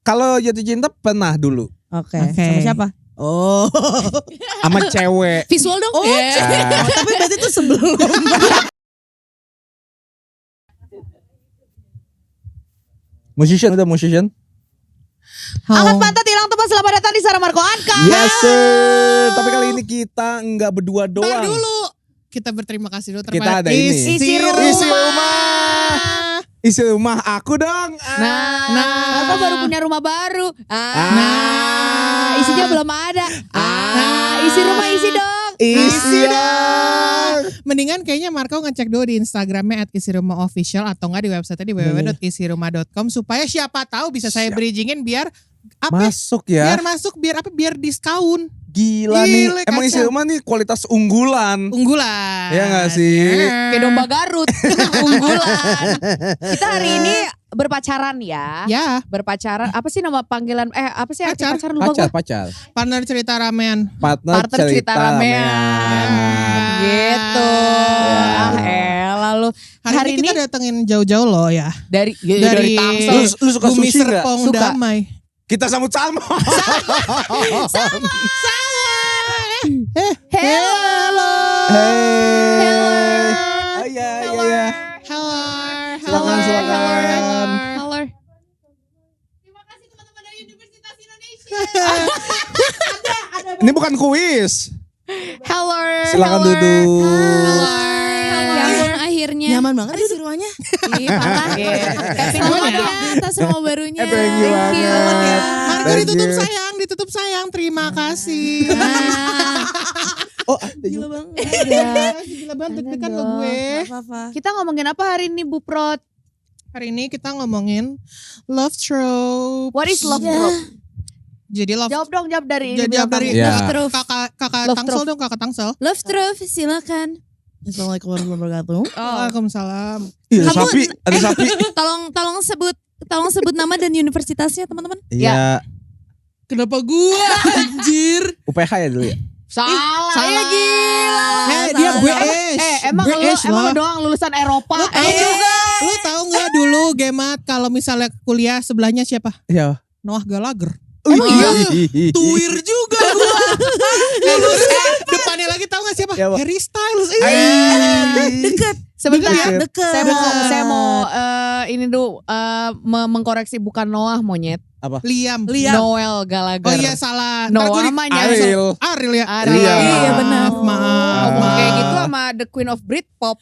Kalau jatuh cinta pernah dulu. Oke. Sama siapa? Oh. Sama cewek. Visual dong. Oh, tapi berarti itu sebelum. Musician udah musician. Angkat pantat hilang teman, selamat datang di Sarah Marco Anka. Yes sir. Tapi kali ini kita nggak berdua doang. Tar dulu. Kita berterima kasih dulu Kita ada ini. Isi rumah. Isi rumah. Isi rumah aku dong. Aku baru punya rumah baru. Isinya belum ada. Isi rumah isi dong. Isi dong. Mendingan kayaknya Marco ngecek dulu di Instagramnya @isirumahofficial atau enggak di website di www.isirumah.com supaya siapa tahu bisa saya bridgingin biar apa? Masuk ya. Biar masuk biar diskaun. Gila nih. Gile, Emang isi kacau. rumah nih kualitas unggulan. Unggulan. Iya gak sih? Kayak domba Garut. Unggulan. Kita hari ini berpacaran ya. Ya, Berpacaran. Apa sih nama panggilan? Apa sih arti Pacar. pacaran? Lupa gue. Pacar. partner cerita ramean. Partner Cerita ramean. Gitu. Lalu Hari ini kita datengin jauh-jauh loh ya. dari Dari Tangsel. Lu suka Bumi sushi gak? Serpong Suka. Damai. Kita sambut Salmo. Hello. Hey. Iya. Hello. Silakan. Halo. Terima kasih teman-teman dari Universitas Indonesia. Ini bukan kuis. Halo. Silakan duduk. Ya ampun akhirnya. Nyaman banget ya di rumahnya. Ih, parah. Selamat ya atas rumah barunya. Thank you banget. Marco Thank ditutup you. sayang. Terima kasih. Oh, ada Gila juga. banget. Gila banget deg-degan lo gue. Gak apa-apa. Kita ngomongin apa hari ini Bu Prot? Hari ini kita ngomongin love trope. What is love trope? Jadi love Jawab dong, jawab dari jawab dari Ya. love trope. Kakak Love Tangsel trope. dong, kakak Tangsel. Love Truth, silakan. Assalamualaikum warahmatullahi wabarakatuh. Waalaikumsalam. Iya, Kamu- sapi. Ada sapi. Tolong sebut nama dan universitasnya teman-teman. Iya. Kenapa gua anjir? UPH ya dulu ya. Salah. Salah. Ya gila. Dia British. Emang British lu loh. doang lulusan Eropa. Lu tahu nggak dulu Gemat kalau misalnya kuliah sebelahnya siapa? Iya. Noah Gallagher. Emang iya? Tuir juga gua. Depannya lagi tahu nggak siapa? Siapa? Harry Styles. Deket. Sebentar. Deket. Saya mau ini dulu mengkoreksi bukan Noah monyet. Liam. Noel Gallagher. Oh iya salah. Noah mah nyari. Ariel ya. Ariel. Iya, benar. Maaf. Ngomong kayak gitu sama The Queen of Britpop.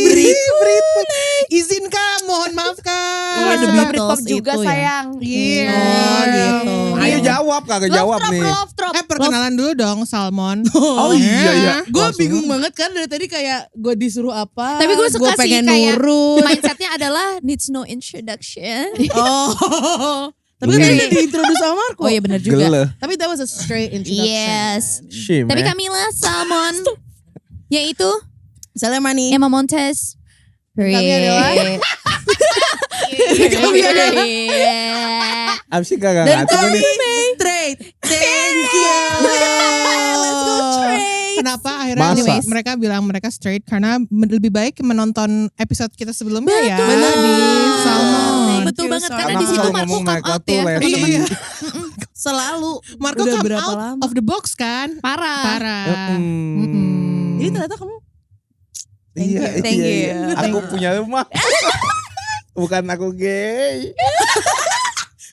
Britpop. Izinkan, mohon maafkan. Iya, The suka Beatles Britpop juga itu ya? sayang. Iya. Oh gitu. Ayo jawab, kagak jawab nih. Love trope. Perkenalan dulu dong Salmon. Oh iya. Gue Langsung. bingung banget kan dari tadi kayak gue disuruh apa. Tapi gue suka sih pengen kayak nurut. mindsetnya adalah needs no introduction. Oh. Tapi kan tadi diintroduce sama Marco. Oh iya benar juga. Gele. Tapi that was a straight introduction. Yes. Shit, Tapi man. Camila Salmon, yaitu Misalnya Mani. Emma Montes. Kami adalah Kami adalah Abis sih kagak dan ngatur kami nih. straight. Thank you. Let's go straight. Kenapa akhirnya Masa? mereka bilang mereka straight? Karena lebih baik menonton episode kita sebelumnya ya. Benar di Salmon. Betul banget karena Karena di aku situ selalu Marco ngomong come mereka out tuh ya. level. teman-teman. Iya. Selalu. Marco Udah come berapa out lama? of the box kan? Parah. Parah. Jadi ternyata kamu Iya, Thank iya, you. iya. Aku punya rumah. Bukan aku gay.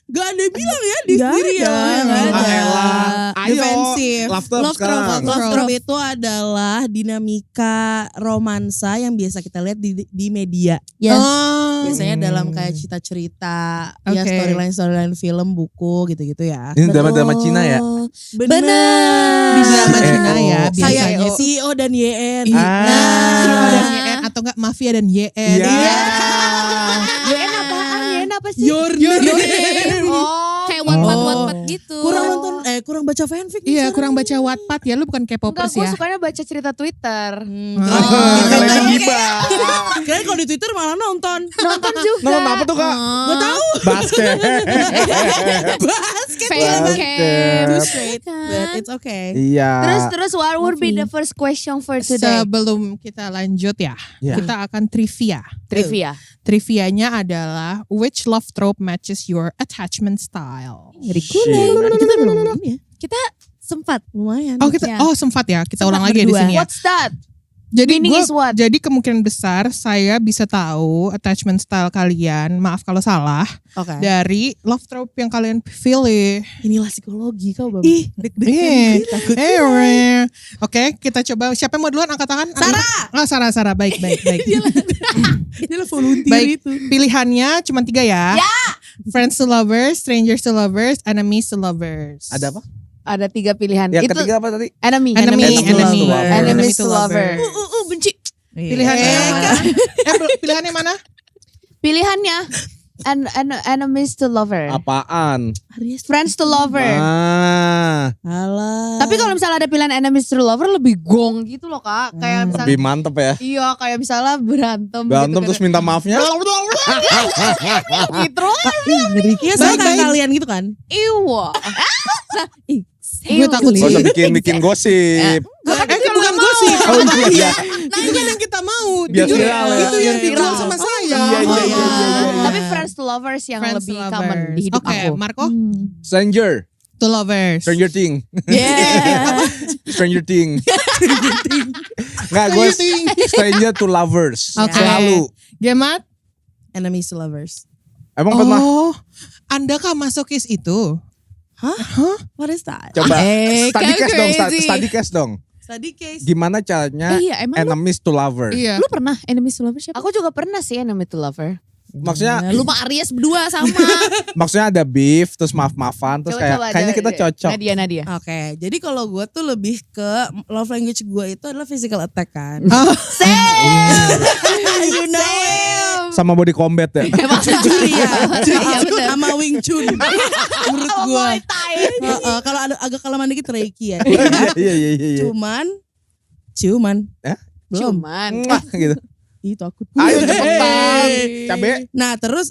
gak ada bilang ya di Gak sendiri ya. ada, Gak gak ada. Elah. Ayo. Defensif. Love Trap Love sekarang. Trap. Love trope itu adalah dinamika romansa yang biasa kita lihat di media. Ya. Oh. Biasanya dalam kayak cerita-cerita, ya Oke. storyline film, buku gitu-gitu ya. Ini drama-drama Cina ya? Benar. Di drama CEO. Cina ya Kayak biasanya. CEO dan YN. Iya. Ah. Dan YN atau enggak Mafia dan YN. Iya. YN apaan? YN apa sih? Your name. Oh. Kayak Wattpad Oh. Wattpad gitu. Kurang baca fanfic. Iya, kurang baca Wattpad ya. Lu bukan Enggak, K-popers gue ya. sukanya baca cerita Twitter. Kalian gibah. Kalian kalau di Twitter malah nonton. Nonton juga. Nonton apa tuh Kak? Gue tahu. Basket. Basket. Fancam. Too straight, but it's okay. Iya. Terus what would be the first question for today? Sebelum kita lanjut ya, Ya. kita akan trivia. Trivia. Trivianya adalah which love trope matches your attachment style. Kita belum ini ya. Kita sempat. Lumayan. Oh kita, Ya. sempat ya. Kita Sempat ulang lagi ya di berdua. sini ya. What's that? Jadi Meaning is what? jadi kemungkinan besar saya bisa tahu attachment style kalian. Maaf kalau salah. Oke. Dari love trope yang kalian pilih. Inilah psikologi kau Bang. Ih, deg-degan. Takut. Oke, kita coba. Siapa yang mau duluan angkat tangan? Sarah. Sarah. Baik. Inilah volunteer Baik, itu. pilihannya cuma 3 ya. Friends to lovers, strangers to lovers, enemies to lovers. Ada apa? Ada 3 pilihan. Yang Itu ketiga apa tadi? enemy. Enemies to lovers. Enemies to lover. Benci. Pilihannya pilihannya mana? Pilihannya enemies to lover. Apaan? Friends to lover. Alah. Tapi kalau misalnya ada pilihan enemies to lover lebih gong gitu loh Kak. Kayak misalnya Lebih mantep ya. iya kayak misalnya berantem Berantem gitu, terus minta maafnya. gitu. Iya sama kalian gitu kan. Iwa. Gue takut Gak usah sih. bikin gosip. Bukan gosip. Oh iya. Itu kan yang kita mau. Biar Jujur, viral ya. itu yang Biar dijual viral. sama saya. Iya. Tapi friends to lovers yang Friends lebih to common lovers. di hidup Oke, aku. Marco Stranger. to lovers. Stranger Thing. Yeah. Stranger Thing. Nggak, gue stranger to lovers. Oke. Selalu. Gemat? Enemies to lovers. Emang pernah? Anda kah masokis itu? What is that? Coba Eh, study kan case dong, crazy. study case dong. Study case. Gimana caranya Iya, emang enemies to lover? Iya. lu pernah enemies to lover siapa? Aku juga pernah sih enemy to lover. Maksudnya Lu mah Aries berdua sama. maksudnya ada beef terus maaf-maafan terus kayaknya kita cocok. Nadia. Oke, jadi kalau gue tuh lebih ke love language gue itu adalah physical attack kan. You know it. Sama body combat ya. Emang Juri ya. Iya, bener. Sama Wing Chun. Menurut gue. Kalau ada agak kelamaan dikit Reiki ya. Iya. Cuman. Belum. Cuman. Wah, gitu. Ih takut. Ayo cepetan. Cabe. Nah terus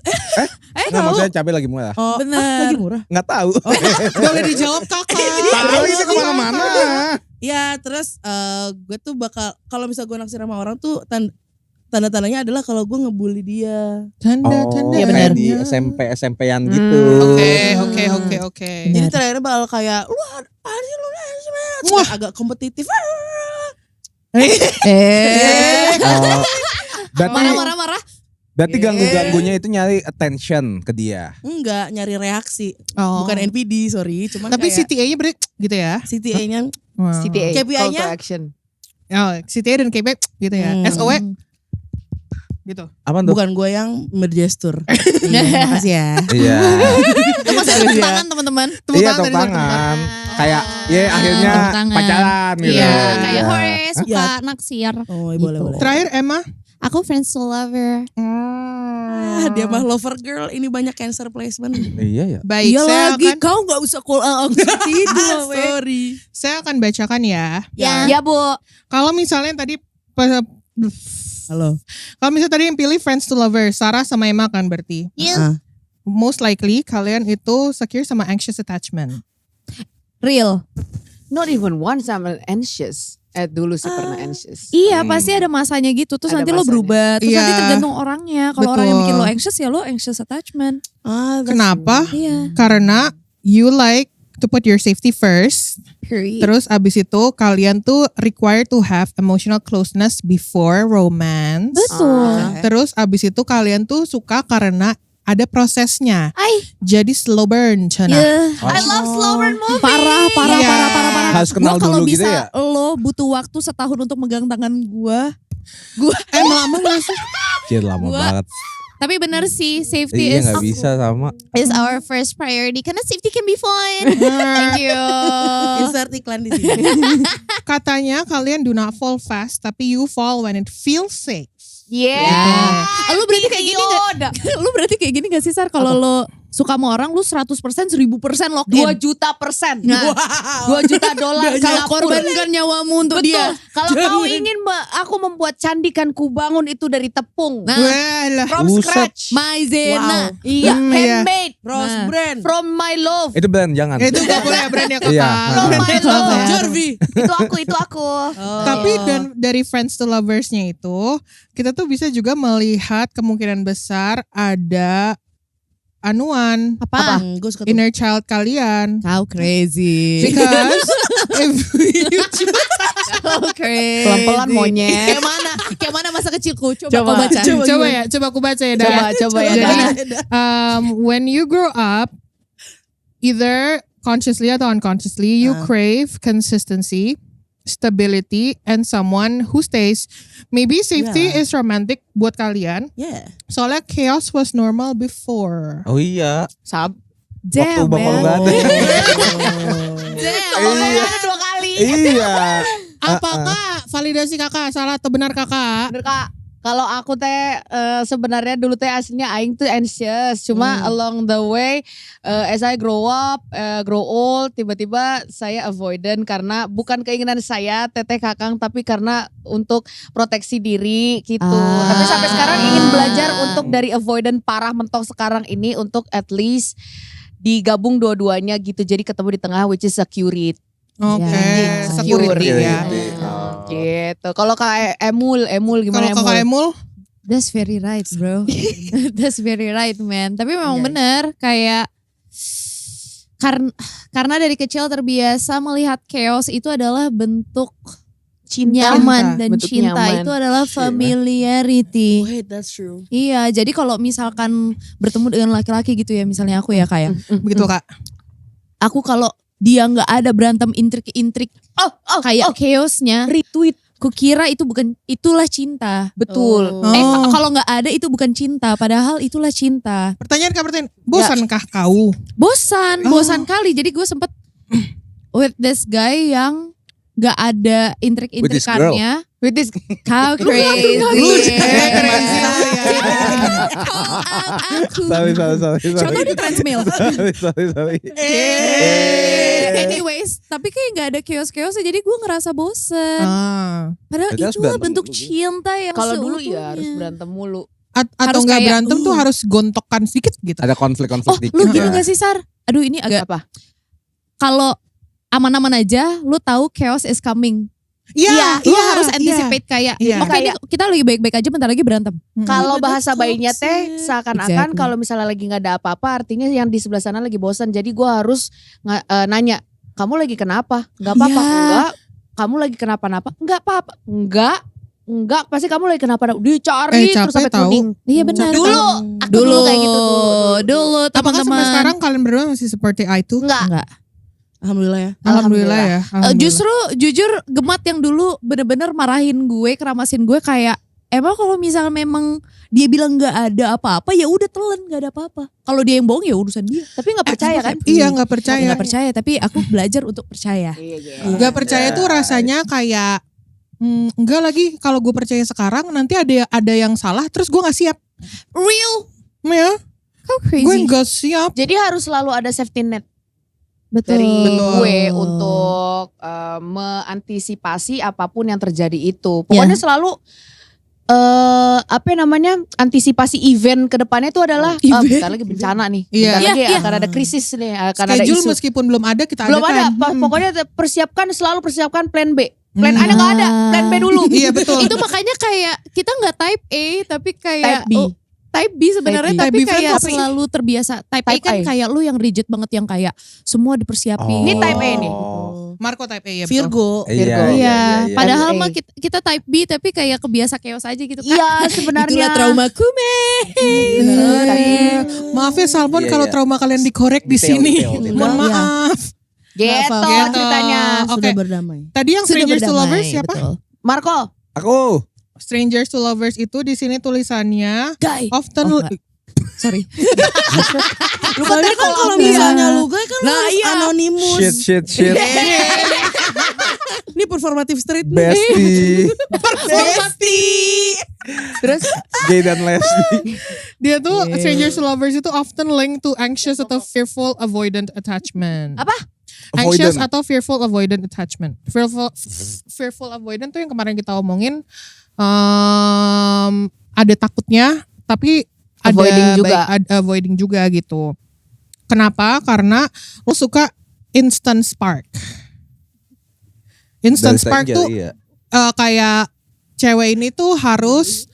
Nggak, maksudnya cabe lagi murah. oh, Bener. lagi murah. Nggak tahu. Boleh dijawab kakak. Tahu itu kemana-mana. Ya terus gue tuh bakal kalau misal gue naksir sama orang tuh tanda-tandanya adalah kalau gue ngebully dia. Tanda-tanda. Iya, kayak bener. di SMP-SMP-an gitu. Oke. Jadi terakhirnya bakal kayak lu apaan sih lu Wah. agak kompetitif. Oh, Marah-marah. berarti ganggu-ganggunya itu nyari attention ke dia. Enggak nyari reaksi. Oh. Bukan NPD sorry. Cuman Tapi kayak CTA-nya berarti gitu ya? CTA-nya Wow. CTA. KPI-nya? Call to action. Oh, CTA dan KPI gitu ya? SOW gitu. Apa tuh? bukan gue yang bergestur. Iya, makasih ya. Iya. Itu masih tepuk tangan teman-teman. Iya, dari tepuk tangan. Kayak akhirnya tepuk tangan. pacaran gitu. Iya, Iya. kayak Horace suka Ya. naksir. Oh, Gitu. boleh. Terakhir Emma. Aku friends to lover. Dia mah lover girl, ini banyak cancer placement. Iya ya. Baik, Iya saya lagi, akan kau gak usah call aku tidur. Sorry. saya akan bacakan ya. Ya Bu. Kalau misalnya tadi Halo. kalau misalnya tadi yang pilih friends to lover, Sarah sama Emma kan berarti. Ah. Most likely kalian itu secure sama anxious attachment. Real. Not even once I'm anxious. Dulu sih pernah anxious. Iya pasti ada masanya gitu. Terus Ada nanti lo masanya. berubah. Terus Iya. nanti tergantung orangnya. Kalau orang yang Betul. bikin lo anxious ya lo anxious attachment. Kenapa? Iya. Karena you like to put your safety first. Period. Terus abis itu kalian tuh required to have emotional closeness before romance. Betul. Terus abis itu kalian tuh suka karena ada prosesnya. Jadi slow burn, Cina. Yeah. I love slow burn movie. Parah. Iya. Harus kenal Gua kalau dulu gitu bisa ya. lo butuh waktu setahun untuk megang tangan gua. Lama gak sih? Cil lama Gua- banget. Tapi bener sih safety Iya is nggak bisa sama. our first priority karena safety can be fun. Thank you. Insert iklan di sini. Katanya kalian do not fall fast, tapi you fall when it feels safe. Yeah. Lu berarti kayak gini gak? Lu berarti kayak gini gak sih Sar? Kalau lo suka sama orang lu 100% 1000% lock 2 in. juta persen. Nah, 2 juta dolar. kalau Singapura. korbankan nyawamu untuk Betul. dia. Kalau kau ingin aku membuat candi kan ku bangun itu dari tepung. Nah, Walah. From Buset. scratch. Maizena. Iya, Hmm, iya. handmade. Rose Nah. brand. From my love. Itu brand jangan. Itu gak boleh ya brandnya kakak. Iya. From my love. Jorvi. Itu aku. Oh. Tapi dan dari friends to loversnya itu kita tuh bisa juga melihat kemungkinan besar ada anuan Apa? Gue suka inner child kalian. Kau crazy. Because if you Kau crazy. Pelan-pelan monyet. Kayak mana masa kecilku? Coba Coba. kau baca. coba aku baca ya Dah. Coba ya. Jadi Dah. when you grow up, either consciously atau unconsciously, you crave consistency, stability, and someone who stays. Maybe safety Yeah. is romantic buat kalian. Yeah. Soalnya chaos was normal before. Oh iya. Sab. Waktu Damn, bapak lu man. gak ada. Damn. Iya. Ada 2 kali. Iya. Apakah validasi kakak salah atau benar kakak? Bener Kak. Kalau aku teh sebenarnya dulu teh aslinya aing tuh anxious. Cuma along the way as I grow up, grow old, tiba-tiba saya avoidant karena bukan keinginan saya teteh kakang tapi karena untuk proteksi diri gitu. Tapi sampai sekarang ingin belajar untuk dari avoidant parah mentok sekarang ini untuk at least digabung dua-duanya gitu. Jadi ketemu di tengah which is security. Oke, Ya, security ya. Gitu. Kalau Kak Emul gimana Kalau kakak Emul, That's very right, bro. That's very right, man. Tapi memang benar kayak karena dari kecil terbiasa melihat chaos itu adalah bentuk nyaman dan Bentuk cinta nyaman. itu adalah familiarity. Wait, that's true. Iya, jadi kalau misalkan bertemu dengan laki-laki gitu ya, misalnya aku ya kayak, begitu kak. aku kalau dia nggak ada berantem intrik-intrik, kayak chaosnya, Retweet. kukira itu bukan, itulah cinta. Betul. Oh. Kalau nggak ada itu bukan cinta, padahal itulah cinta. Pertanyaan bosankah kau? Bosan kali. Jadi gue sempet with this guy yang nggak ada intrik-intrikannya. With this Kau crazy. Aku. Sorry. Contoh di transmail. Sorry. Anyways, tapi kayak nggak ada chaos-chaosnya, jadi gue ngerasa bosen. Padahal Berarti harus itulah berantem bentuk dulu. cinta yang kalau dulu seutuhnya. ya harus berantem mulu. Atau Harus nggak kayak, berantem tuh harus gontokan sedikit gitu. Ada konflik-konflik Oh, dikit. lu gini gak sih Sar? Aduh ini agak Apa? kalau aman-aman aja, lu tahu chaos is coming. Lu harus anticipate kayak, Iya. oke ini kita lagi baik-baik aja, bentar lagi berantem. Kalau But bahasa that's bayinya teh toxic. seakan-akan Exactly. kalau misalnya lagi nggak ada apa-apa, artinya yang di sebelah sana lagi bosan. Jadi gue harus nanya, kamu lagi kenapa? Nggak apa-apa. Ya. Enggak. Kamu lagi kenapa-napa? Nggak apa-apa. Enggak. Pasti kamu lagi kenapa-napa. Dicari capek terus sampai tahu. kuning. Iya benar. Dulu, aku dulu kayak gitu Dulu Apakah teman-teman. sampai sekarang kalian berdua masih seperti itu? Enggak. Alhamdulillah ya. Alhamdulillah ya. Alhamdulillah. Justru jujur Gemat yang dulu bener-bener marahin gue, keramasin gue kayak emang kalau misalnya memang dia bilang nggak ada apa-apa ya udah telan nggak ada apa-apa. Kalau dia yang bohong ya urusan dia. Tapi nggak percaya kan? Iya nggak percaya. Nggak percaya tapi aku belajar untuk percaya. Iya. Nggak percaya tuh rasanya kayak enggak lagi kalau gue percaya sekarang nanti ada yang salah terus gue nggak siap. Real? Ya, How gue crazy? nggak siap. Jadi harus selalu ada safety net Betul. dari gue untuk mengantisipasi apapun yang terjadi itu. Pokoknya selalu antisipasi event ke depannya itu adalah bentar lagi bencana nih. Iya. Bentar lagi Iya. akan ada krisis nih, akan ada Schedule isu. meskipun belum ada kita Belum ada, adakan. pokoknya selalu persiapkan plan B. Plan A nggak ada, plan B dulu. Iya betul. Itu makanya kayak kita nggak type A tapi kayak Type B. Type B sebenarnya Type B. tapi Type B kayak filosofi. selalu terbiasa. Type A Type kan A. kayak lu yang rigid banget yang kayak semua dipersiapin. Ini type A nih. Marco type A ya betul. Virgo. Iya, padahal Type A. mah kita type B tapi kayak kebiasa chaos aja gitu kan. Iya sebenarnya. Itulah traumaku, men. Maaf ya Salmon Iya, kalau iya. trauma kalian dikorek di Detail, sini. detail. Mohon Iya. maaf. Gitu Gitu. ceritanya. Oke. Sudah berdamai. Tadi yang Sudah Strangers to berdamai, Lovers siapa? betul. Marco. Aku. Strangers to Lovers itu di sini tulisannya Guy. often Oh, enggak. Sorry. Lu kan kalau misalnya lu guys kan lu Nah, harus iya. anonimus. Shit. Ini performative street nih. Bestie. Bestie. Terus Gay dan lesbi. Dia tuh strangers to lovers itu often linked to anxious atau fearful avoidant attachment. Apa? Anxious Avoidant. atau fearful avoidant attachment. Fearful avoidant tuh yang kemarin kita omongin ada takutnya tapi ada Avoiding juga. avoiding juga gitu. Kenapa? Karena lo suka instant spark. Instant Dari spark stranger, tuh iya. kayak cewek ini tuh harus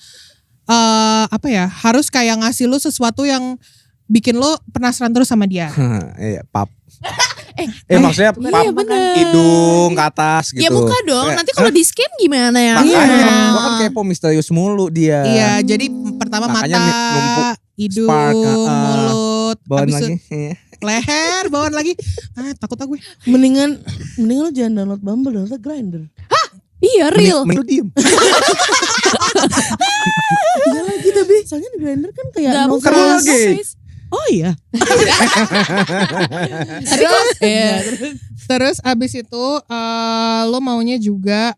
harus kayak ngasih lu sesuatu yang bikin lo penasaran terus sama dia. Iya, pap. Maksudnya Iya, pap bener. hidung ke atas gitu. Ya muka dong. Nanti kalau di scan gimana ya? Makanya gua kan kepo misterius mulu dia. Iya, jadi pertama Makanya mata, numpuk hidung, spark, mulut, Bawaan habis lagi. itu leher, bawaan lagi. Takut gue. Mendingan lu jangan download Bumble, download Grindr. Iya real. Mending lu diem. Iya lagi tapi soalnya di Grindr kan kayak Gak no Kan lu face. lagi. Oh iya. Terus abis itu lo maunya juga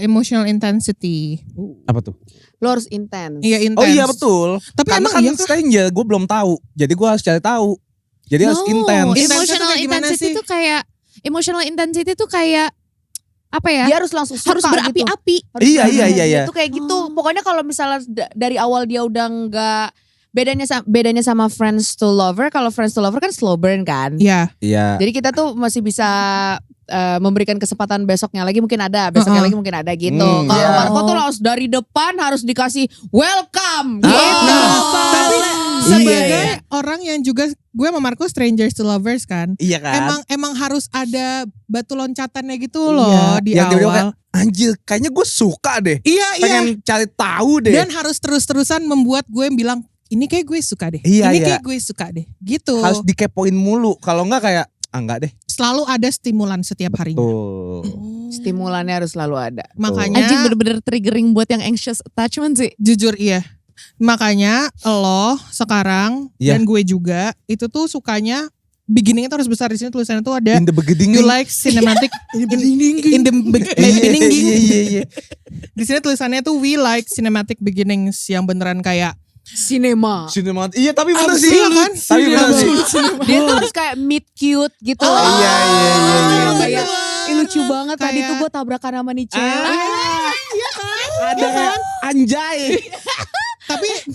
emotional intensity. Apa tuh? lo harus intens. Iya intense. Oh iya betul. Tapi Karena emang kan iya kah? stranger, gue belum tahu. Jadi gue harus cari tahu. Jadi harus intens. Intensnya tuh Emotional kayak gimana intensity sih? itu kayak emotional intensity itu kayak apa ya? Dia harus langsung suka Harus gitu. berapi-api. Harus Iya, berapi. iya, iya, iya. Itu kayak gitu. Pokoknya kalau misalnya dari awal dia udah nggak bedanya sama friends to lover. Kalau friends to lover kan slow burn kan. Iya. Iya. Jadi kita tuh masih bisa memberikan kesempatan besoknya lagi mungkin ada, besoknya lagi mungkin ada gitu. Kalau Iya. Marco tuh harus dari depan harus dikasih welcome Ah. gitu. Tapi Iya, sebagai orang yang juga gue sama Marco strangers to lovers kan. Iya kan? Emang harus ada batu loncatannya gitu loh Iya. di Yang tiba-tiba awal. kayak, anjir kayaknya gue suka deh. Iya iya. Pengen cari tahu deh. Dan harus terus-terusan membuat gue bilang ini kayak gue suka deh. Iya, Ini iya. kayak gue suka deh. Gitu. Harus dikepoin mulu. Kalau enggak kayak, enggak deh. Selalu ada stimulan setiap harinya. Tuh. Stimulannya harus selalu ada. Makanya Anjing bener-bener triggering buat yang anxious attachment sih. jujur iya. Makanya lo sekarang Iya. dan gue juga itu tuh sukanya beginning itu harus besar. Di sini tulisannya tuh ada In the beginning. you like cinematic in the beginning. Iya. Di sini tulisannya tuh we like cinematic beginnings yang beneran kayak Cinema. Cinema. Iya tapi bener Abis sih. iya kan? Tapi bener sih. Dia tuh harus kayak meet cute gitu. Iya, iya, iya, iya. Kayak, "Ih, lucu banget tadi Kayak- tuh gue tabrakan sama nih cewek. Ada anjay.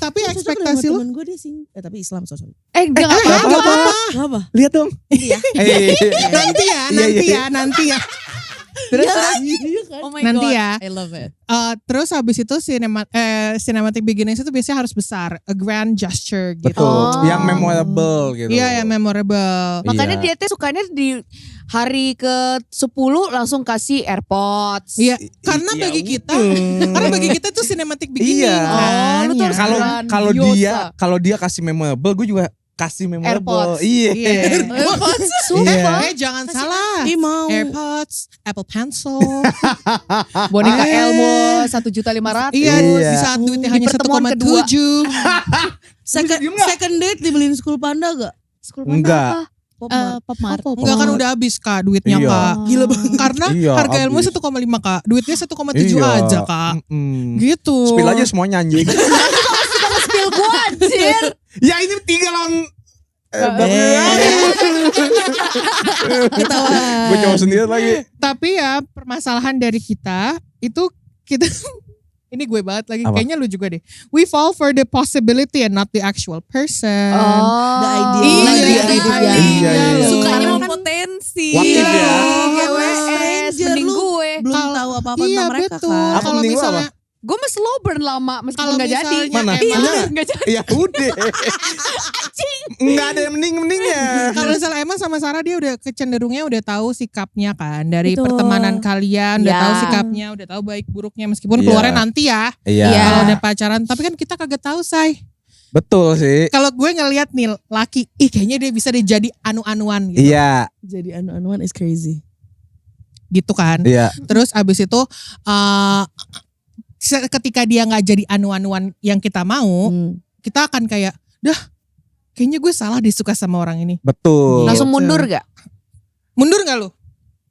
tapi ekspektasi lu Temen gue dia tapi Islam sorry. Dia gak apa-apa. Apa? Lihat dong. nanti ya. Terus iya kan? Oh my Nanti god. ya. I love it. Terus habis itu cinematic beginnings itu biasanya harus besar, a grand gesture gitu. Betul. Oh. Yang memorable gitu. Iya, yang memorable. Makanya Iya. dia tuh sukanya di hari ke-10 langsung kasih AirPods. Iya, karena Iya, bagi kita, hmm. karena bagi kita itu cinematic beginning Iya. kan. Oh, lu tuh ya. harus Kalau Grandiosa. kalau dia kasih memorable, gue juga kasih memorable. AirPods. Iya. Sumpah. Iya. Jangan salah. Ih mau. AirPods, Apple Pencil. Boneka Ah. Elmo 1.500.000. Iya, Iya. di saat duitnya Di hanya pertemuan 1,7. Second date dibeliin school panda gak? School Panda Enggak. apa? Popmart. Popmart. Oh, Enggak kan udah habis Kak duitnya Iya. Kak. Gila banget. Karena Iya, harga ilmu habis. 1,5 Kak. Duitnya 1,7 Iya. aja Kak. Gitu. Spill aja semuanya anjing. Spill gua anjir. Ya ini 3 lawan gue cowok sendiri lagi. Tapi ya permasalahan dari kita itu kita ini gue banget lagi. Apa? Kayaknya lu juga deh. We fall for the possibility and not the actual person. Oh. The idea. Iya, The iya, idea. Iya, iya. Sukanya Karena mau kan- potensi. What if ya? GWS Stranger, mending lu gue. Belum Kalau- tahu apa-apa Iya tentang mereka betul. kan. Apa Kalau mending lu misalnya Gue mah slow burn lama kalau meskipun gak jadi. misalnya Mana? emang Mana? Gak jadi. Ya udah. Enggak ada yang mending-mendingnya. kalau misalnya emang sama Sarah dia udah kecenderungnya udah tahu sikapnya kan dari Betul. pertemanan kalian udah Ya. tahu sikapnya udah tahu baik buruknya meskipun Iya. keluarnya nanti ya Iya. kalau udah pacaran tapi kan kita kagak tahu say Betul sih. kalau gue ngelihat nih laki kayaknya dia bisa jadi anu-anuan gitu Iya, Jadi anu-anuan is crazy. gitu kan iya. terus abis itu ketika dia nggak jadi anu-anuan yang kita mau kita akan kayak dah kayaknya gue salah disuka sama orang ini Betul. Langsung Gitu. mundur gak? mundur nggak lu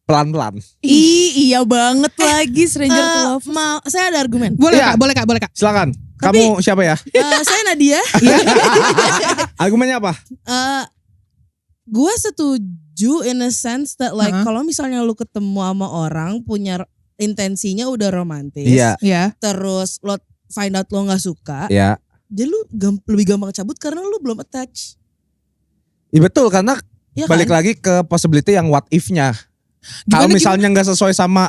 pelan-pelan. Iya banget lagi Stranger to Lovers. Saya ada argumen. Boleh Iya. Kak, boleh Kak. Silakan. Kamu siapa ya? Saya Nadia. Argumennya apa? Gue setuju in a sense that like kalau misalnya lu ketemu sama orang punya intensinya udah romantis. Iya. Iya. Terus lo find out lo gak suka. Iya. Jadi lu lebih gampang cabut karena lu belum attach. Iya betul, karena Ya balik kan? lagi ke possibility yang what if-nya. Kalau misalnya nggak sesuai sama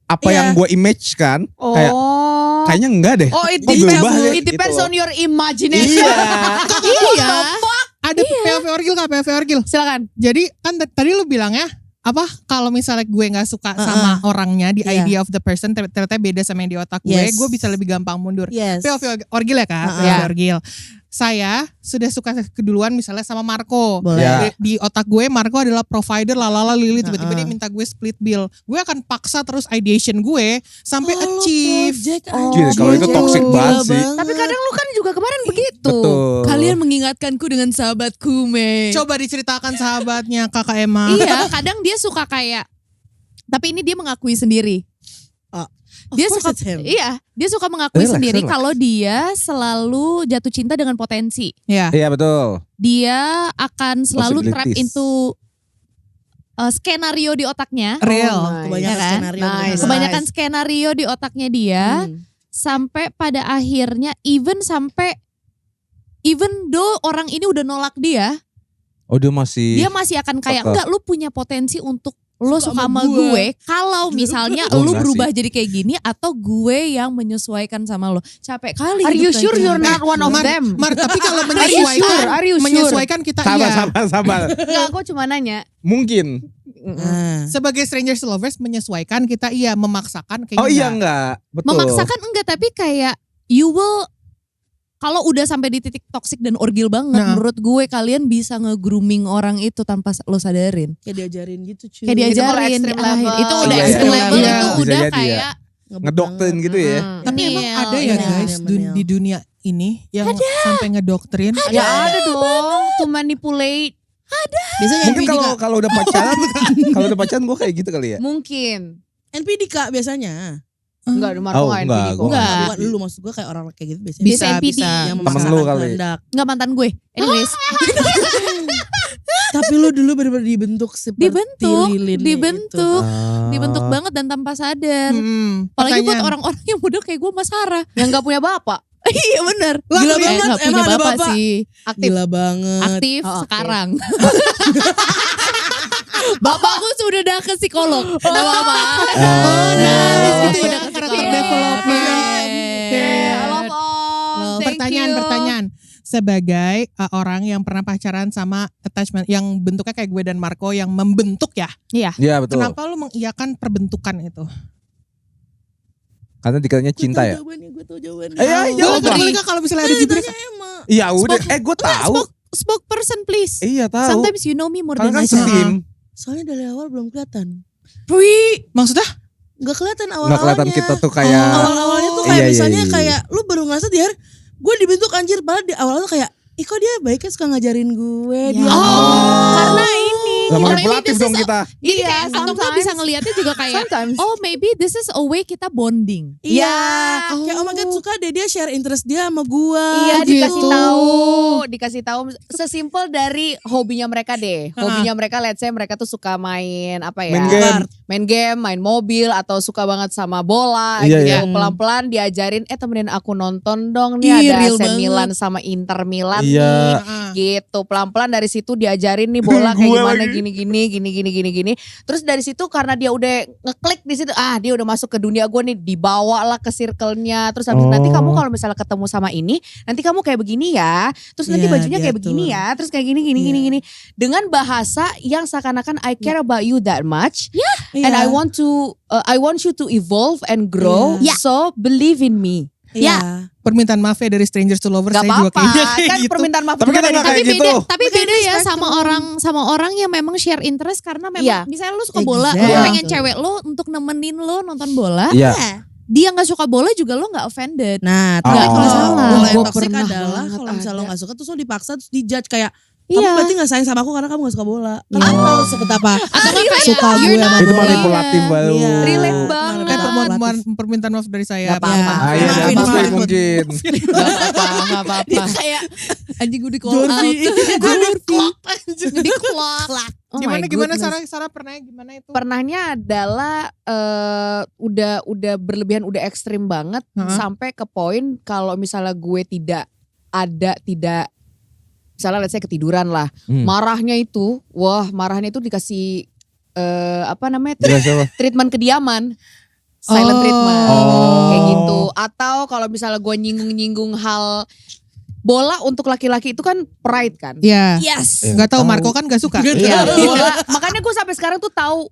apa Iya. yang gue image kan, kayak Oh. kayaknya enggak deh. Oh, it Kok berubah depends, deh, it depends gitu. on your imagination. Iya. Ada POV Orgil Kak, POV Orgil. Silakan. Jadi kan tadi lu bilangnya apa kalau misalnya gue nggak suka sama orangnya di Iya. idea of the person ternyata beda sama yang di otak Yes. gue bisa lebih gampang mundur. Yes. POV Orgil ya Kak, POV Iya. Orgil. Saya sudah suka keduluan misalnya sama Marco. Boleh. Ya. Di otak gue Marco adalah provider lalala lili tiba-tiba dia minta gue split bill. Gue akan paksa terus ideation gue sampai achieve. Gila, kalau itu toxic banget sih. Tapi kadang lu kan juga kemarin begitu. Betul. Kalian mengingatkanku dengan sahabatku, Mei. Coba diceritakan sahabatnya Kakak Emma. Iya, kadang dia suka kayak, tapi ini dia mengakui sendiri. Dia suka, iya, dia suka mengakui Relax, sendiri relax. kalau dia selalu jatuh cinta dengan potensi. Iya. Iya betul. Dia akan selalu trap Possibilities. into skenario di otaknya. Real. Kebanyakan Ya kan? skenario. Nice. Kebanyakan skenario di otaknya dia sampai pada akhirnya even though orang ini udah nolak dia, Oh dia masih. dia masih akan kayak Suka. enggak, lu punya potensi untuk lo Suka suka sama sama gue. gue. Kalau misalnya Oh, lu enggak berubah jadi kayak gini atau gue yang menyesuaikan sama lo. Capek kali. Are you hidup sure kayak you're gini. not one of them? Tapi kalau Are you sure? menyesuaikan, Are you sure? menyesuaikan kita sabar, iya. sabar. Enggak, aku cuma nanya. Mungkin. Nah. Sebagai strangers to lovers menyesuaikan kita iya, memaksakan kayaknya. Oh iya enggak. enggak. Betul. Memaksakan enggak, tapi kayak you will, kalau udah sampai di titik toksik dan orgil banget, Nah. menurut gue kalian bisa nge-grooming orang itu tanpa lo sadarin. Kayak diajarin gitu cuy. Kayak Itu kalau diajarin extreme di akhir. level. Itu udah Iya, extreme iya, level, iya. itu Bisa udah jadi ya. kayak Ngedoktrin gitu ya. Tapi emang Nil, ada ya iya, guys di dunia ini yang sampai ngedoktrin. Ya ada dong, to manipulate. Biasanya Mungkin NPD Kak. kalau udah pacaran, kalau udah pacaran gue kayak gitu kali ya. Mungkin. NPD Kak biasanya. Enggak, Marco Oh, nggak enggak, NPD kok. gua Enggak, Enggak. bukan lu, maksud gue kayak orang kayak gitu biasanya. Bisa NPD. Yang Temen memaksakan lu kali. kehendak. Enggak mantan gue. Anyways, Tapi lu dulu benar-benar dibentuk seperti Dibentuk, lilin dibentuk. Ah. dibentuk banget dan tanpa sadar. Apalagi buat Pertanyaan. orang-orang yang model kayak gue Mas Sarah. Yang nggak punya bapak. Iya benar. Gila Gila banget, banget. emang Punya ada bapak bapak. sih. Aktif. Gila banget. Aktif Oh, oke. sekarang. Bapakku sudah dah ke psikolog. Gak apa-apa. Oh, nice. Udah Gitu ya, ke karakter psikolog. development. Oke. I love all. Thank you. Pertanyaan. Sebagai orang yang pernah pacaran sama attachment yang bentuknya kayak gue dan Marco yang membentuk ya. Iya betul. Kenapa lu mengiyakan perbentukan itu? Karena dikatanya cinta ya. Gue tau jawabannya. Iya, jawab. Boleh gak kalau misalnya ada jubir? Iya udah. Gue tahu. Spokesperson please. Iya tahu. Sometimes you know me more Karena than kan I know. setim. Soalnya dari awal belum kelihatan. Maksudnya? Gak kelihatan Nggak awal-awalnya. kelihatan kita tuh kayak. Awal-awalnya tuh kayak Iya, iya, misalnya iya. kayak lu baru ngerasa di hari gue dibentuk anjir, padahal di awal tuh kayak ih kok dia baiknya suka ngajarin gue. Ya. Dia Karena ini. Lah or maybe manipulatif this dong is kita. Jadi Iya, kayak atau nggak bisa ngelihatnya juga kayak Sometimes. oh maybe this is a way kita bonding. Iya. Oh. Kayak oh my god suka deh dia share interest dia sama gue. Iya, dikasih gitu. tahu sesimpel dari hobinya mereka deh. Hobinya mereka, let's say mereka tuh suka main apa ya? Main game. Main game, main mobil atau suka banget sama bola Iya, gitu. iya. Pelan-pelan diajarin temenin aku nonton dong nih Ih, ada real AC banget. Milan sama Inter Milan Iya. nih. Gitu. Pelan-pelan dari situ diajarin nih bola kayak Gue gimana lagi. gini. Terus dari situ karena dia udah ngeklik di situ, dia udah masuk ke dunia gue nih, dibawa lah ke circle-nya. Terus habis nanti kamu kalau misalnya ketemu sama ini, nanti kamu kayak begini ya. Terus nanti Iya, bajunya kayak diatur. begini ya. Terus kayak gini. Dengan bahasa yang seakan-akan I care about you that much. And I want you to evolve and grow. Iya. So believe in me. Iya. Permintaan maaf ya dari strangers to lovers Gak saya juga apa-apa. kayaknya Kan kayak gitu. permintaan maaf Tapi juga kita dari nggak kayak Tapi gitu. beda, tapi Bukan beda ya spectrum. sama orang yang memang share interest karena memang Iya. misalnya lu suka bola, Exactly. lu pengen cewek lu untuk nemenin lu nonton bola. Iya. Dia nggak suka bola juga lu nggak offended. Nah, Oh. tapi kalau salah. kalau yang Gua toxic pernah adalah banget kalau misalnya lo ada. gak suka terus lo dipaksa terus dijudge kayak Kamu Iya. berarti gak sayang sama aku karena kamu gak suka bola. Iya. Kamu tahu seperti apa? Suka gue you're sama not Itu bola. manipulatif baru. Iya. Relate banget. Permintaan maaf dari saya. Gak apa-apa. Ah, iya, Maafin, dari maafin. gue mungkin. Gak apa-apa. Dia kayak anjing gue di call out. Jorvi. Di clock. Oh Gimana my gimana goodness. Sarah pernah gimana itu? Pernahnya adalah udah berlebihan, udah ekstrim banget sampai ke poin kalau misalnya gue tidak misalnya let's say ketiduran lah, marahnya itu dikasih treatment kediaman, silent treatment kayak gitu. Atau kalau misalnya gue nyinggung hal bola untuk laki-laki itu kan pride kan. Iya. Yes. Gak tahu Marco kan gak suka. Iya, bola. Makanya gue sampai sekarang tuh tahu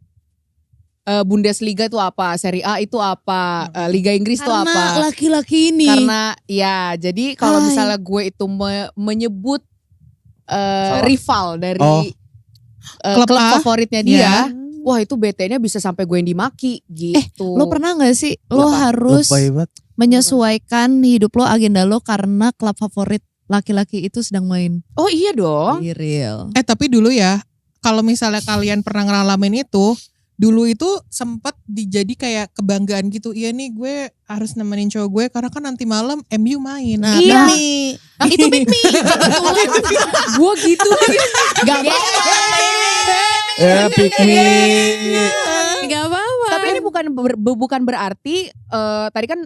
Bundesliga itu apa, Serie A itu apa, Liga Inggris itu apa. Karena laki-laki ini. Karena ya, jadi kalau Hai. misalnya gue itu menyebut rival dari Klub klub A? favoritnya dia, Iya. wah itu BT-nya bisa sampai gue yang dimaki gitu. Lo pernah gak sih lo harus menyesuaikan hidup lo, agenda lo karena klub favorit laki-laki itu sedang main? Oh iya dong. Be real. Tapi dulu ya, kalau misalnya kalian pernah ngalamin itu, dulu itu sempat dijadi kayak kebanggaan gitu. Iya nih gue harus nemenin cowok gue karena kan nanti malam MU main. Nah, Iya. Demi. Itu pick me. Gue gitu. Gak apa-apa. Ya pick me. Gak apa-apa. Tapi ini bukan berarti tadi kan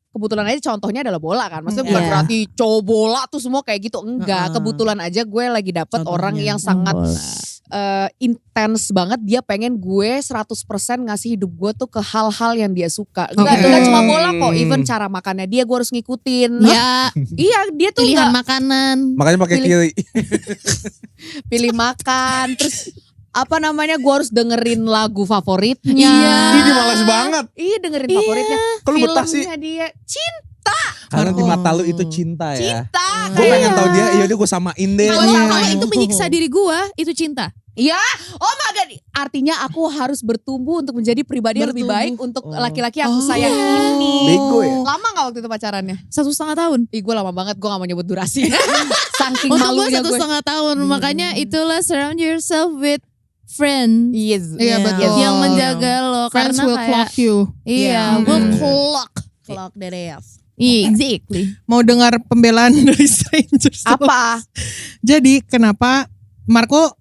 kebetulan aja contohnya adalah bola kan. Maksudnya bukan Iya. berarti cowok bola tuh semua kayak gitu. Enggak, kebetulan aja gue lagi dapet Contohnya. orang yang sangat intens banget. Dia pengen gue 100% ngasih hidup gue tuh ke hal-hal yang dia suka. Enggak, Oke. enggak cuma bola kok, even cara makannya dia gue harus ngikutin. Ya, Iya, dia tuh pilihan enggak makanan. Makanya pakai kiri. pilih makan, terus apa namanya, gue harus dengerin lagu favoritnya. Iya. Ini malas banget. Iya, dengerin favoritnya. Kalau betah sih. Filmnya dia Karena di mata lu itu cinta ya. cinta. Gue pengen tahu dia, yaudah gue samain deh. Kalau Iya. kalau itu menyiksa diri gua, itu cinta. Iya, oh my god. Artinya aku harus bertumbuh untuk menjadi pribadi yang lebih baik untuk laki-laki yang aku sayang ini. Bego ya? Lama gak waktu itu pacarannya? 1,5 tahun. Ih, gue lama banget, gue gak mau nyebut durasi. Saking Untuk gua malunya gue. 1,5 tahun. Makanya itulah surround yourself with friends. Yes. Iya, betul. Yang menjaga lo. Friends karena will kayak, clock you. Iya, Iya. will clock. Clock that ass. Iya, exactly. Mau dengar pembelaan dari strangers? Apa? Jadi kenapa Marco?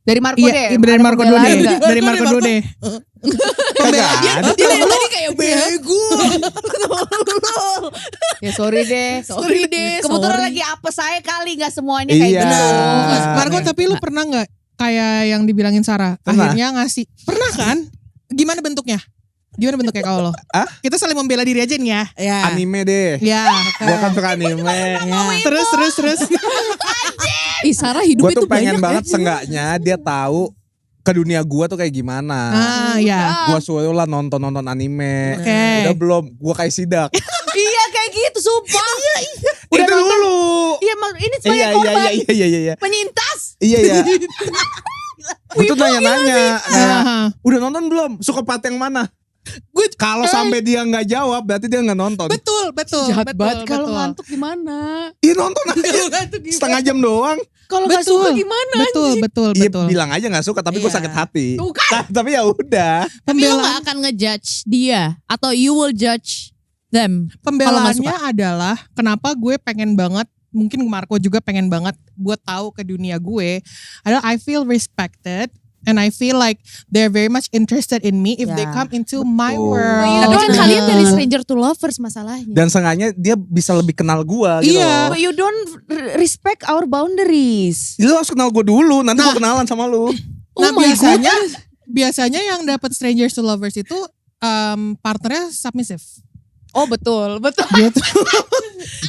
Dari Marco Iya, deh. dari Ada Marco dulu pembelaan deh. nggak? Dari Marco dulu deh. Kagak ada. Dia dari tadi kayak Bego. Ya sorry deh. Sorry deh. Kebetulan sorry. lagi apa saya kali, gak semuanya kayak Iya. gitu. Marco, tapi lu pernah nggak kayak yang dibilangin Sarah? Pernah. Akhirnya ngasih. Pernah kan? Gimana bentuknya? Gimana bentuknya kalau lo? Ah? Kita saling membela diri aja nih ya. Ya. Anime deh. Ya. Gue kan suka anime. Terus. Ih, Sarah hidup Gue itu tuh pengen banyak banget ya. seenggaknya dia tahu ke dunia gue tuh kayak gimana. Ah, ya. Gue suruh lah nonton anime. Oke. Udah belum? Gue kayak sidak. Iya kayak gitu, sumpah. Udah dulu. Iya, ini sebagai Iya korban. iya. Penyintas. Iya ya. Gue tuh nanya-nanya. Ah. Udah nonton belum? Suka part yang mana? Gue kalau sampai dia nggak jawab berarti dia nggak nonton. Betul. Jahat betul, banget kalau betul. ngantuk gimana? Iya nonton aja. Setengah jam doang. Kalau gak Betul. suka gimana? Betul. Iya bilang aja nggak suka tapi gue Iya. sakit hati. Tuh kan. Tapi ya udah. Tapi lo gak akan ngejudge dia. Atau you will judge them. Pembelaannya adalah kenapa gue pengen banget, mungkin Marco juga pengen banget buat tahu ke dunia gue, adalah I feel respected and I feel like they're very much interested in me if they Ya, come into my betul. world. Tapi kan Betul. kalian dari stranger to lovers masalahnya. Dan sengaja dia bisa lebih kenal gue gitu Iya. loh. But you don't respect our boundaries. Lu harus kenal gue dulu, nanti gue kenalan sama lu. Nah, Oh my biasanya yang dapat strangers to lovers itu partnernya submissive. Oh betul. Gitu.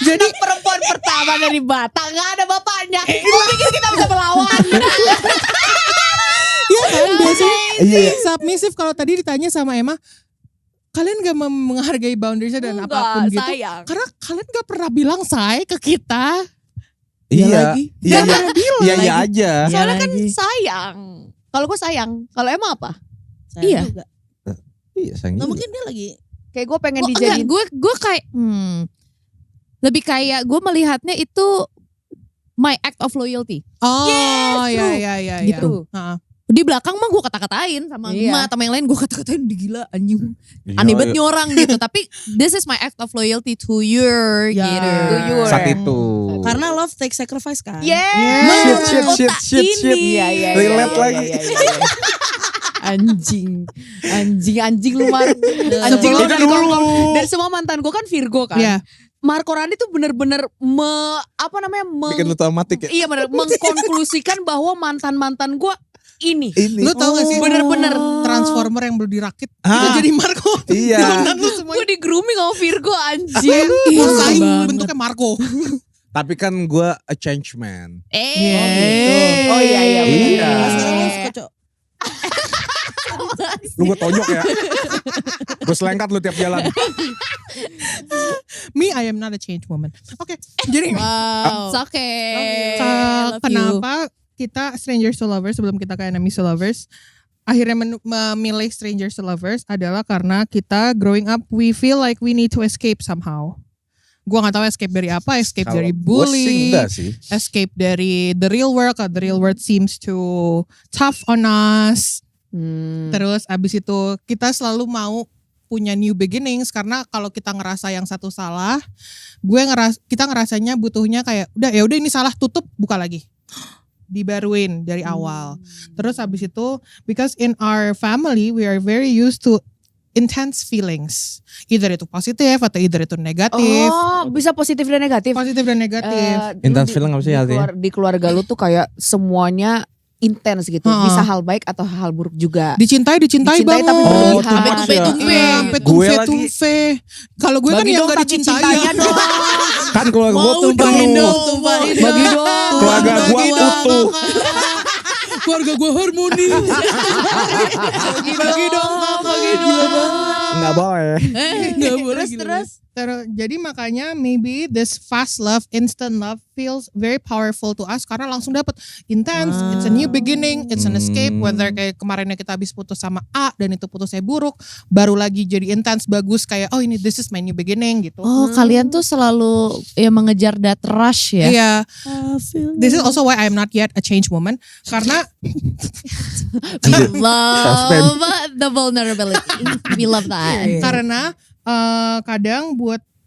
Jadi perempuan pertama dari Batak, gak ada bapaknya. Gue pikir kita bisa melawan. Iya kan biasanya Iya. submissive. Kalau tadi ditanya sama Emma, kalian gak menghargai boundariesnya dan Enggak, apapun gitu. sayang. Karena kalian gak pernah bilang say ke kita. Iya. lagi. Iya iya. Iya iya lagi. aja. Soalnya kan lagi. sayang. Kalau gue sayang. Kalau emang apa? Sayang Iya. juga. Iya sayang. Nggak juga. mungkin dia lagi. Kayak gue pengen Oh, enggak, dijadiin. gue kayak lebih kayak gue melihatnya itu my act of loyalty. Oh, ya. Gitu. Di belakang mah gue kata-katain sama emak sama yang lain, gue kata-katain gila anjing. Aneh banget nih orang gitu. Tapi this is my act of loyalty to your Ya. gitu. To your. Saat itu. Karena love take sacrifice kan. Shit. Iya. Relate lagi. Anjing lu Mar. Anjing lu Itu dulu. dari semua mantan gue kan Virgo kan. Iya. Marco Randi tuh bener-bener Bikin lu traumatik ya. iya bener mengkonklusikan bahwa mantan-mantan gue ini. Lu tau gak sih Bener-bener. Transformer yang belum dirakit itu Ah. jadi Marco. Iya. Mantan lu semuanya. Gue di grooming sama Virgo anjing. Saing banget. bentuknya Marco. Tapi kan gue a change man. Oh iya. Iya. Sekarang lu suka cowok. Lu gue tonjok ya. Gue selengkat lu tiap jalan. Me, I am not a change woman. Oke, jadi Wow. It's okay. I love you. kenapa kita strangers to lovers sebelum kita ke enemies to lovers akhirnya memilih strangers to lovers adalah karena kita growing up we feel like we need to escape somehow. Gua nggak tahu escape dari apa, escape dari Gua sih bully, enggak sih. escape dari the real world. The real world seems too tough on us. Terus abis itu kita selalu mau punya new beginnings karena kalau kita ngerasa yang satu salah, kita ngerasanya butuhnya kayak udah ini salah, tutup, buka lagi. Dibaruin dari awal. Terus habis itu because in our family we are very used to intense feelings. Either itu positif atau either itu negatif. Oh, bisa positif dan negatif. Positif dan negatif. Intense feeling apa sih artinya? Di keluarga lu tuh kayak semuanya intens gitu. Bisa hal baik atau hal buruk juga. Dicintai banget. tapi Oh, berlebihan. too much ya. Sampai Gue tumfe. Kalau gue kan Bagi yang dong gak tapi dicintai cintanya ya. dong. Kan keluarga gue tuh Tumpahin penuh. dong, tumpahin Bagi dong. dong. Keluarga gue utuh. Keluarga gue harmoni. Bagi dong. Enggak boleh. Nggak boleh Terus. Jadi makanya maybe this fast love, instant love feels very powerful to us karena langsung dapat intense, it's a new beginning, it's an escape. Whether kayak kemarinnya kita habis putus sama A dan itu putusnya buruk, baru lagi jadi intense bagus kayak oh ini this is my new beginning gitu. Oh, kalian tuh selalu ya mengejar that rush ya. Iya. This is also why I am not yet a change woman karena We love the vulnerability. We love that. karena kadang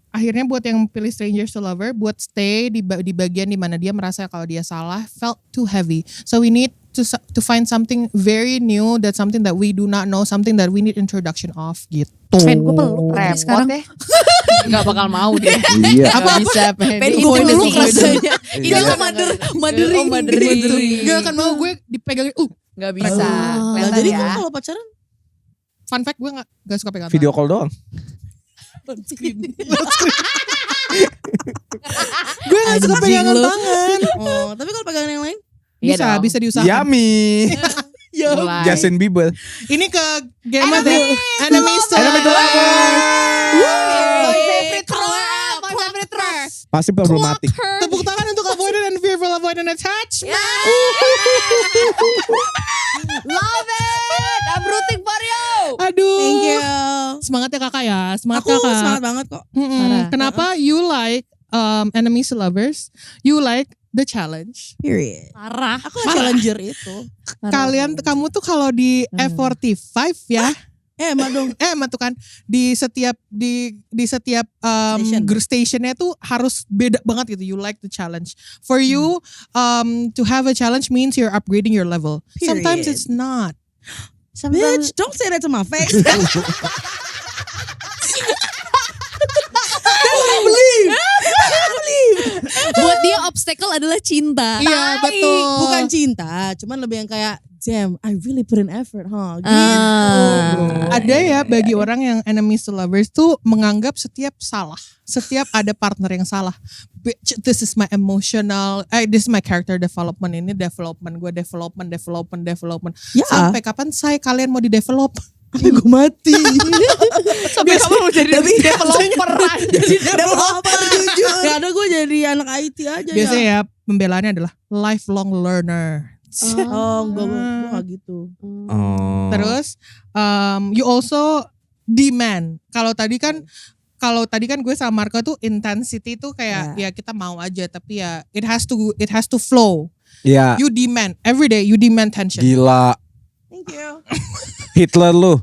akhirnya buat yang pilih strangers to lover buat stay di bagian dimana dia merasa kalau dia salah felt too heavy, so we need to find something very new, that's something that we do not know, something that we need introduction of gitu. Pengen gue peluk Repot sekarang. deh. Gak bakal mau dia. Iya. Gak bisa Pengen Gue intim peluk sih rasanya. Ini lo madering. Gak akan mau gue dipegangin. Gak bisa. Nah, Kelihatan jadi ya. gue kalau pacaran Fun fact gue gak suka pegang Video call doang. Gue gak suka Anjing pegangan lu. tangan. Oh, tapi kalau pegangan yang lain? Iya Bisa dong. bisa diusahakan. Yummy. Mulai. Justin Bieber. Ini ke game Enemies to Enemy to Lovers. My favorite trap. My favorite trap. Pasti problematik. Tepuk tangan untuk avoidant and fearful avoidant attachment. Love it. I'm rooting for you. Aduh. Thank you. Semangat ya kakak ya. Semangat Aku kakak. semangat banget kok. Mm-mm. Kenapa you like enemies to lovers? You like the challenge. Period. Parah. Aku challenger itu. Kamu tuh kalau di F45 ya. Emang dong. Emang tuh kan di setiap Station. stationnya tuh harus beda banget gitu. You like the challenge. For you to have a challenge means you're upgrading your level. Period. Sometimes it's not. Bitch, don't say that to my face. Buat dia obstacle adalah cinta. Iya betul. Bukan cinta, cuman lebih yang kayak damn, I really put in effort, huh? Gitu. Ada ya bagi orang yang enemies to lovers tuh menganggap setiap salah, setiap ada partner yang salah. Bitch, this is my emotional, this is my character development, ini development gue, development. Ya. Sampai kapan kalian mau di develop? Sampai gue mati. Sampai kamu mau jadi developer. Jadi developer jujur. Gak ada, gue jadi anak IT aja. Biasanya ya pembelaannya adalah lifelong learner. Oh, gue gak gitu. Oh. Terus you also demand. Kalau tadi kan kalau tadi kan gue sama Marco tuh intensity tuh kayak ya kita mau aja, tapi ya it has to flow. Iya. You demand every day, you demand tension. Gila. Thank you. Hitler lu.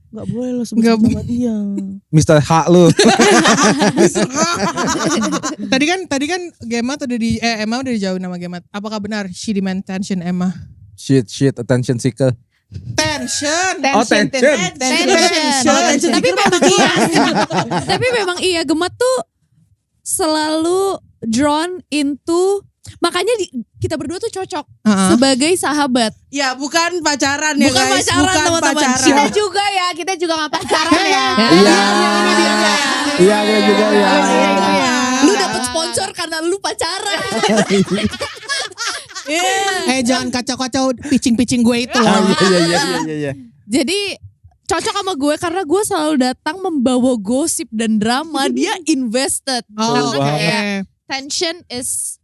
Gak boleh lo sebut sama dia. Mr. H lu. Tadi kan Gemat udah Emma udah dijauhin nama Gemat. Apakah benar she demand tension Emma? Shit, attention seeker. Tension. Oh, tension. Tapi memang iya Gemat tuh selalu drawn into, makanya kita berdua tuh cocok sebagai sahabat. Ya bukan pacaran ya Bukan guys. pacaran, teman-teman. Kita juga gak pacaran ya. Iya, gue juga ya. Lu dapet sponsor karena lu pacaran. Jangan kacau-kacau pitching gue itu loh. Iya. Jadi cocok sama gue karena gue selalu datang membawa gosip dan drama. Dia invested. Karena kayak tension is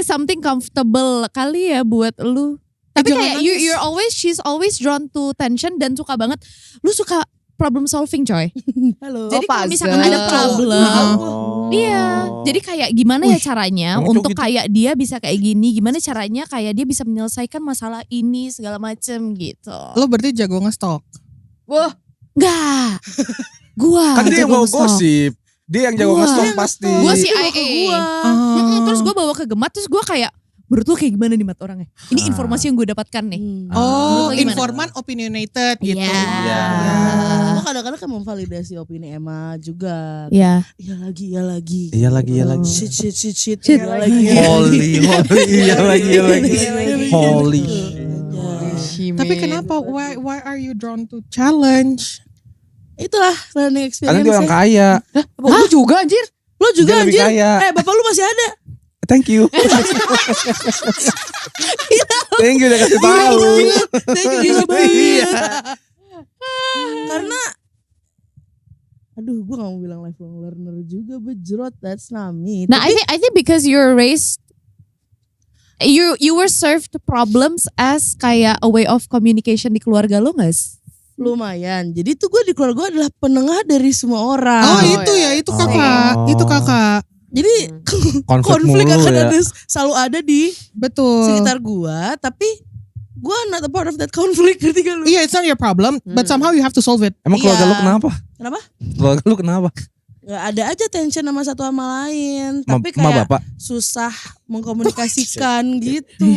something comfortable kali ya buat lu. Tapi kayak she's always drawn to tension dan suka banget. Lu suka problem solving coy. Halo. Jadi kalau misalkan ada problem, iya. Jadi kayak gimana ya caranya untuk kayak dia bisa kayak gini, gimana caranya kayak dia bisa menyelesaikan masalah ini segala macem gitu. Lo berarti jago nge-stalk. Wah, Enggak. Gua Kan dia yang jago mau nge-stalk. gosip. Dia yang jago nge-stalk pasti. Gua si Itu ke gua. Terus gue bawa ke Gemat, terus gue kayak menurut lo kayak gimana nih Mat orangnya? Ini informasi yang gue dapatkan nih. Oh, Menurut lo gimana? informan opinionated gitu. Iya. Gue kadang-kadang kan memvalidasi opini Emma juga. Iya. Iya lagi. Iya lagi. Shit. Iya lagi. Holy. Iya lagi. Holy. Tapi kenapa? Why are you drawn to challenge? Itulah learning experience. Karena dia orang kaya. Gue juga anjir. Lo juga Dia lebih anjir. kaya. Bapak lu masih ada. Thank you. Thank you udah kasih tahu. Thank you banget. Karena aduh gue gak mau bilang lifelong learner juga bejrot, that's not me. Nah, I think because you're raised, you were served problems as kayak a way of communication di keluarga lo nggak? Lumayan. Jadi tuh gue di keluarga gue adalah penengah dari semua orang. Oh, itu ya, itu kakak. Itu kakak. Jadi Konflik konflik mulu akan ya. selalu ada di Betul. sekitar gue, tapi gue not a part of that conflict, ngerti gak lu? Iya, it's not your problem, but somehow you have to solve it. Emang keluarga lu kenapa? Kenapa? Keluarga lu kenapa? Gak ada aja tension sama satu sama lain, tapi Ma kayak bapak. susah mengkomunikasikan gitu.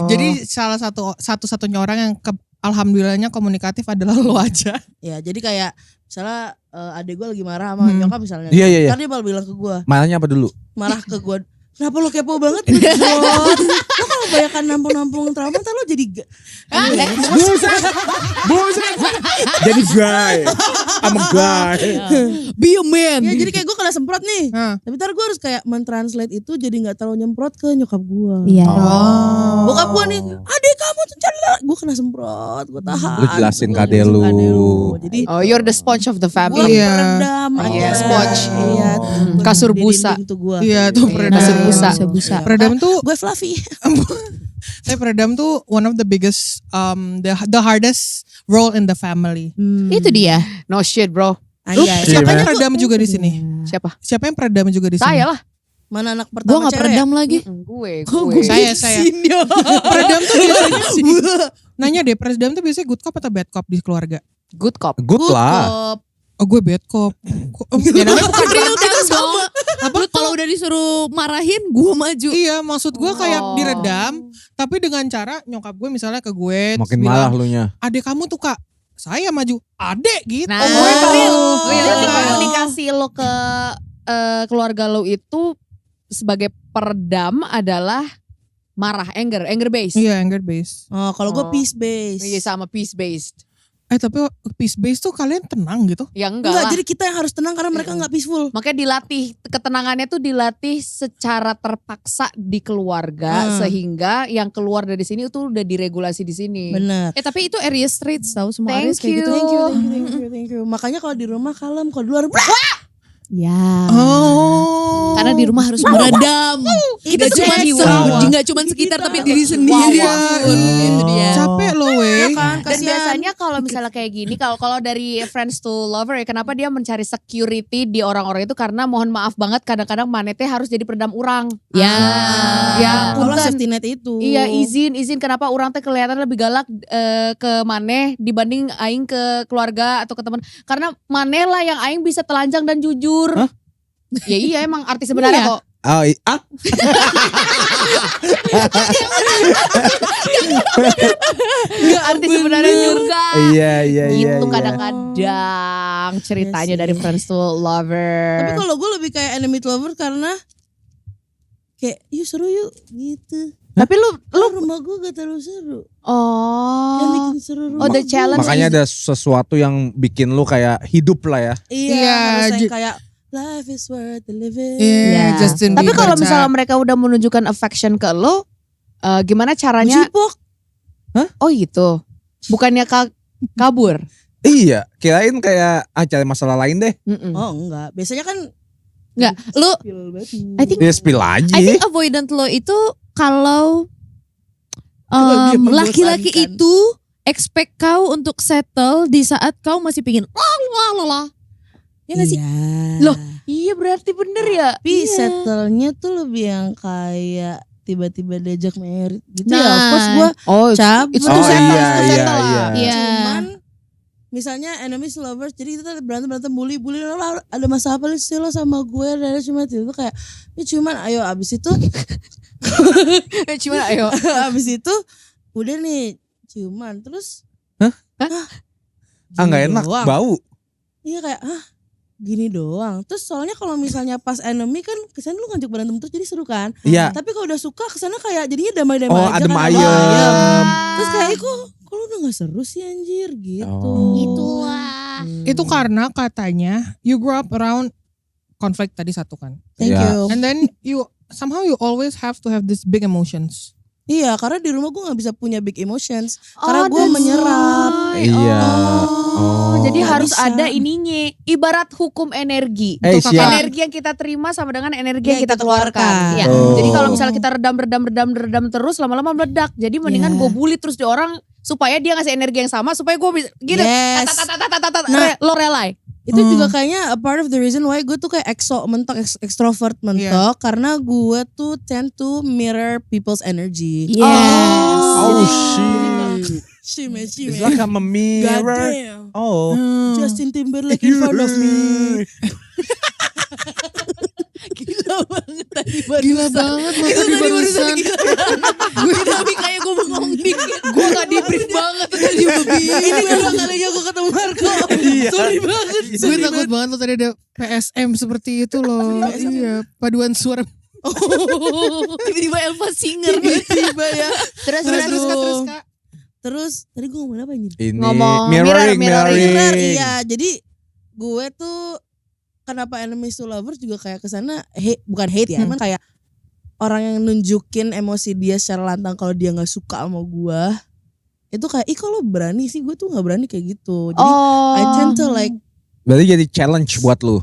Jadi salah satu-satunya orang yang alhamdulillahnya komunikatif adalah lo aja. Ya jadi kayak misalnya adek gue lagi marah sama nyokap misalnya. Iya. Ntar dia bakal bilang ke gue, Marahnya apa dulu? marah ke gue. Kenapa lo kepo banget? Lo kalau banyakan nampung-nampung trauma ntar lo jadi Buset. Jadi guy. I'm a guy. Be a man. ya jadi kayak gue kena semprot nih. Tapi ntar gue harus kayak mentranslate itu jadi gak terlalu nyemprot ke nyokap gue. Iya. Bokap gue nih, adik kamu tuh celak. Gue kena semprot, gue tahan. Lu jelasin Gua ke adek jelasin lu. ke adek lu. Jadi Oh, you're the sponge of the gue family. Iya. peredam Iya, aja. sponge. Iya, Kasur busa. Tuh gue. Iya, tuh peredam. kasur busa. Peredam tuh, Gue fluffy. peredam tuh one of the biggest, the hardest role in the family. Itu dia. No shit, bro. Anjay. Siapa yang Gimana? peredam juga di sini? Siapa? Siapa yang peredam juga di sini? Saya lah. Mana anak Gue pertama gak cewek? peredam lagi. Gue. Saya. Peredam tuh biasanya nanya deh, peredam tuh biasanya good cop atau bad cop di keluarga? Good cop. Good lah. Oh, gue bad cop. Ya namanya bukan Real kita sama. Lu kalau udah disuruh marahin, gue maju. Iya, maksud gue kayak diredam, tapi dengan cara nyokap gue misalnya ke gue Makin terus marah bilang, lu nya. adek kamu tuh kak, saya maju, adek gitu. Nah, Iya. komunikasi lo ke keluarga lo itu sebagai peredam adalah marah, anger based. Iya, anger based. Oh, kalau gue Oh. peace based. Iya, sama peace based. Tapi peace based tuh kalian tenang gitu? Ya enggak Enggak, lah. jadi kita yang harus tenang karena mereka nggak peaceful. Makanya dilatih, ketenangannya tuh dilatih secara terpaksa di keluarga sehingga yang keluar dari sini itu udah diregulasi di sini. Bener. Tapi itu Aries traits tahu semua Thank Aries kayak gitu. you. Thank you. Makanya kalau di rumah kalem, kalau di luar Ya. Oh. Karena di rumah harus meredam. Tidak cuma jiwa. nggak cuma sekitar tapi diri sendiri. Iya. Itu dia. Capek loh ya weh. kan, Dan kasihan. biasanya kalau misalnya kayak gini, kalau dari friends to lover ya, kenapa dia mencari security di orang-orang itu karena mohon maaf banget kadang-kadang manete harus jadi peredam orang. Ya, kalau punten. safety net itu. Iya izin kenapa orang teh kelihatan lebih galak ke maneh dibanding aing ke keluarga atau ke teman. Karena maneh lah yang aing bisa telanjang dan jujur. Hah? Ya iya emang arti sebenarnya Iya. kok. Oh, Arti sebenarnya juga. Iya. Gitu kadang-kadang ceritanya Iya sih. dari friends to lover. Tapi kalau gue lebih kayak enemy to lover karena kayak yuk seru yuk gitu. Tapi lu Rumah gue gak terlalu seru. Yang oh bikin seru rumah the gue. challenge Makanya ada sesuatu yang bikin lu kayak hidup lah ya. Iya, harus yang J- kayak life is worth the living. Iya, Ya. Justin Tapi Bieber, kalau Ca. misalnya mereka udah menunjukkan affection ke lo, gimana caranya? Jipok. Oh gitu. Bukannya kabur? Iya, kirain kayak cari masalah lain deh. Mm-mm. Oh enggak, biasanya kan Enggak, lu spill banget. I think Dia spill aja. I think avoidant lo itu kalau Kalau dia laki-laki membosankan. itu expect kau untuk settle di saat kau masih pingin lah. Ya gak sih? Iya. Loh, iya berarti bener ya. Tapi Iya. settle-nya tuh lebih yang kayak tiba-tiba diajak merit gitu Nah. ya. Of course gue Oh, cabut. it's Oh, to settle, iya, it's to iya, settle lah. iya. Iya. Cuman misalnya enemies to lovers, jadi kita berantem bully lalu ada masalah apa sih lo sama gue, dan cuma itu kayak ya cuman ayo abis itu Cuman ayo. abis itu udah nih ciuman terus Nggak gini enak, doang. bau. Iya kayak gini doang. Terus soalnya kalau misalnya pas enemy kan kesannya lu ngajak berantem terus jadi seru kan. Iya. Tapi kalau udah suka kesana kayak jadinya damai-damai Oh, aja adem kan. ayem. Terus kayak kok lu udah gak seru sih anjir gitu. Oh. Itulah. Itu karena katanya you grew up around konflik tadi satu kan. Thank Iya. you. And then you somehow you always have to have this big emotions. Iya, karena di rumah gue gak bisa punya big emotions. Karena Oh, gue that's menyerap. why. Iya. Oh, jadi Nggak harus bisa. ada ininya. Ibarat hukum energi. Siap. Energi yang kita terima sama dengan energi yang kita keluarkan. keluarkan. Ya. Oh. Jadi kalau misalnya kita redam terus lama-lama meledak. Jadi mendingan Iya. gue bully terus di orang supaya dia ngasih energi yang sama supaya gue bisa gitu. Yes. Nah, lo relay. Itu juga kayaknya a part of the reason why gue tuh kayak extrovert mentok. Karena gue tuh tend to mirror people's energy. Yes. Oh shit. Shime. It's like I'm a mirror. Goddamn. Oh. Justin Timberlake in front of me. Gila banget tadi barusan. Gila banget lo tadi barusan. Tapi kayak gue bengong dikit. Gue gak di-brief banget tadi. Ini kedua kalinya gue ketemu Marco. Sorry banget. Gue takut banget lo tadi ada PSM seperti itu loh. Iya, paduan suara. Tiba-tiba Elva Singer. Tiba-tiba ya. Terus Aduh. Terus tadi gue ngomongin apa ini? Ini Ngomong mirroring. Mirror, iya. Jadi gue tuh kenapa enemies to lovers juga kayak kesana bukan hate ya, cuman kayak orang yang nunjukin emosi dia secara lantang kalau dia nggak suka sama gue. Itu kayak kok lo berani sih, gue tuh nggak berani kayak gitu. Jadi I tend to like Berarti jadi challenge buat lu.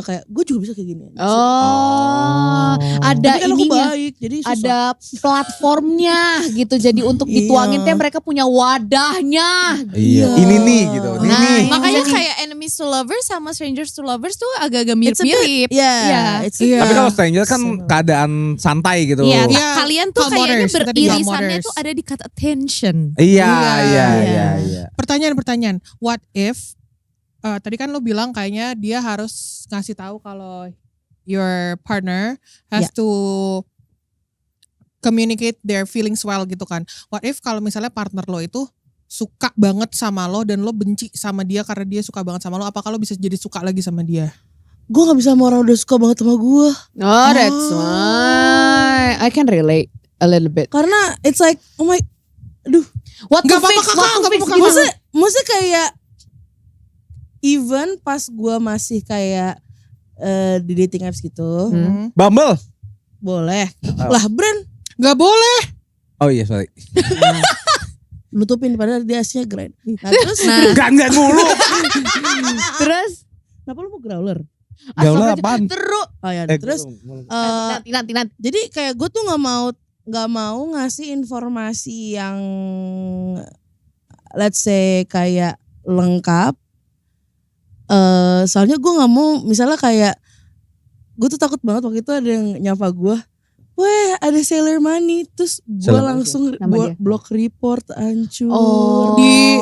kayak gue juga bisa kayak gini. Oh, ada Tapi kan aku ininya. baik, jadi susah. Ada platformnya gitu. Jadi untuk Iya. dituangin teh mereka punya wadahnya. Iya. Ini nih gitu. Ini Nah, nih. Makanya kayak enemies to lovers sama strangers to lovers tuh agak-agak mirip-mirip. Iya, Iya. it's Iya. Tapi kalau stranger kan Similar. keadaan santai gitu. Iya, Iya, kalian tuh calm kayaknya waters. Tadi calm beririsannya waters. tuh ada di kata tension. Iya. Iya. Pertanyaan. What if tadi kan lo bilang kayaknya dia harus ngasih tahu kalau your partner has to communicate their feelings well gitu kan. What if kalau misalnya partner lo itu suka banget sama lo dan lo benci sama dia karena dia suka banget sama lo, apakah lo bisa jadi suka lagi sama dia? gue gak bisa sama orang udah suka banget sama gue. Oh, that's why I can relate a little bit. Karena it's like oh my, aduh. What Nggak to apa-apa, fix? Kakak, What to nggak fix? apa-apa, Gimana? Maksudnya kayak even pas gue masih kayak di dating apps gitu, Bumble. boleh lah brand Gak boleh. Oh iya sorry. nutupin padahal dia aslinya grand. Nah terus Gangan mulu. Terus kenapa lu mau growler? Gaulah apaan? terus Oh ya, terus nanti. jadi kayak gue tuh nggak mau ngasih informasi yang let's say kayak lengkap. Soalnya gue nggak mau misalnya kayak gue tuh takut banget waktu itu ada yang nyapa gue, weh ada Sailor Money, terus gue Sailor langsung Nama dia? block report, hancur. Oh.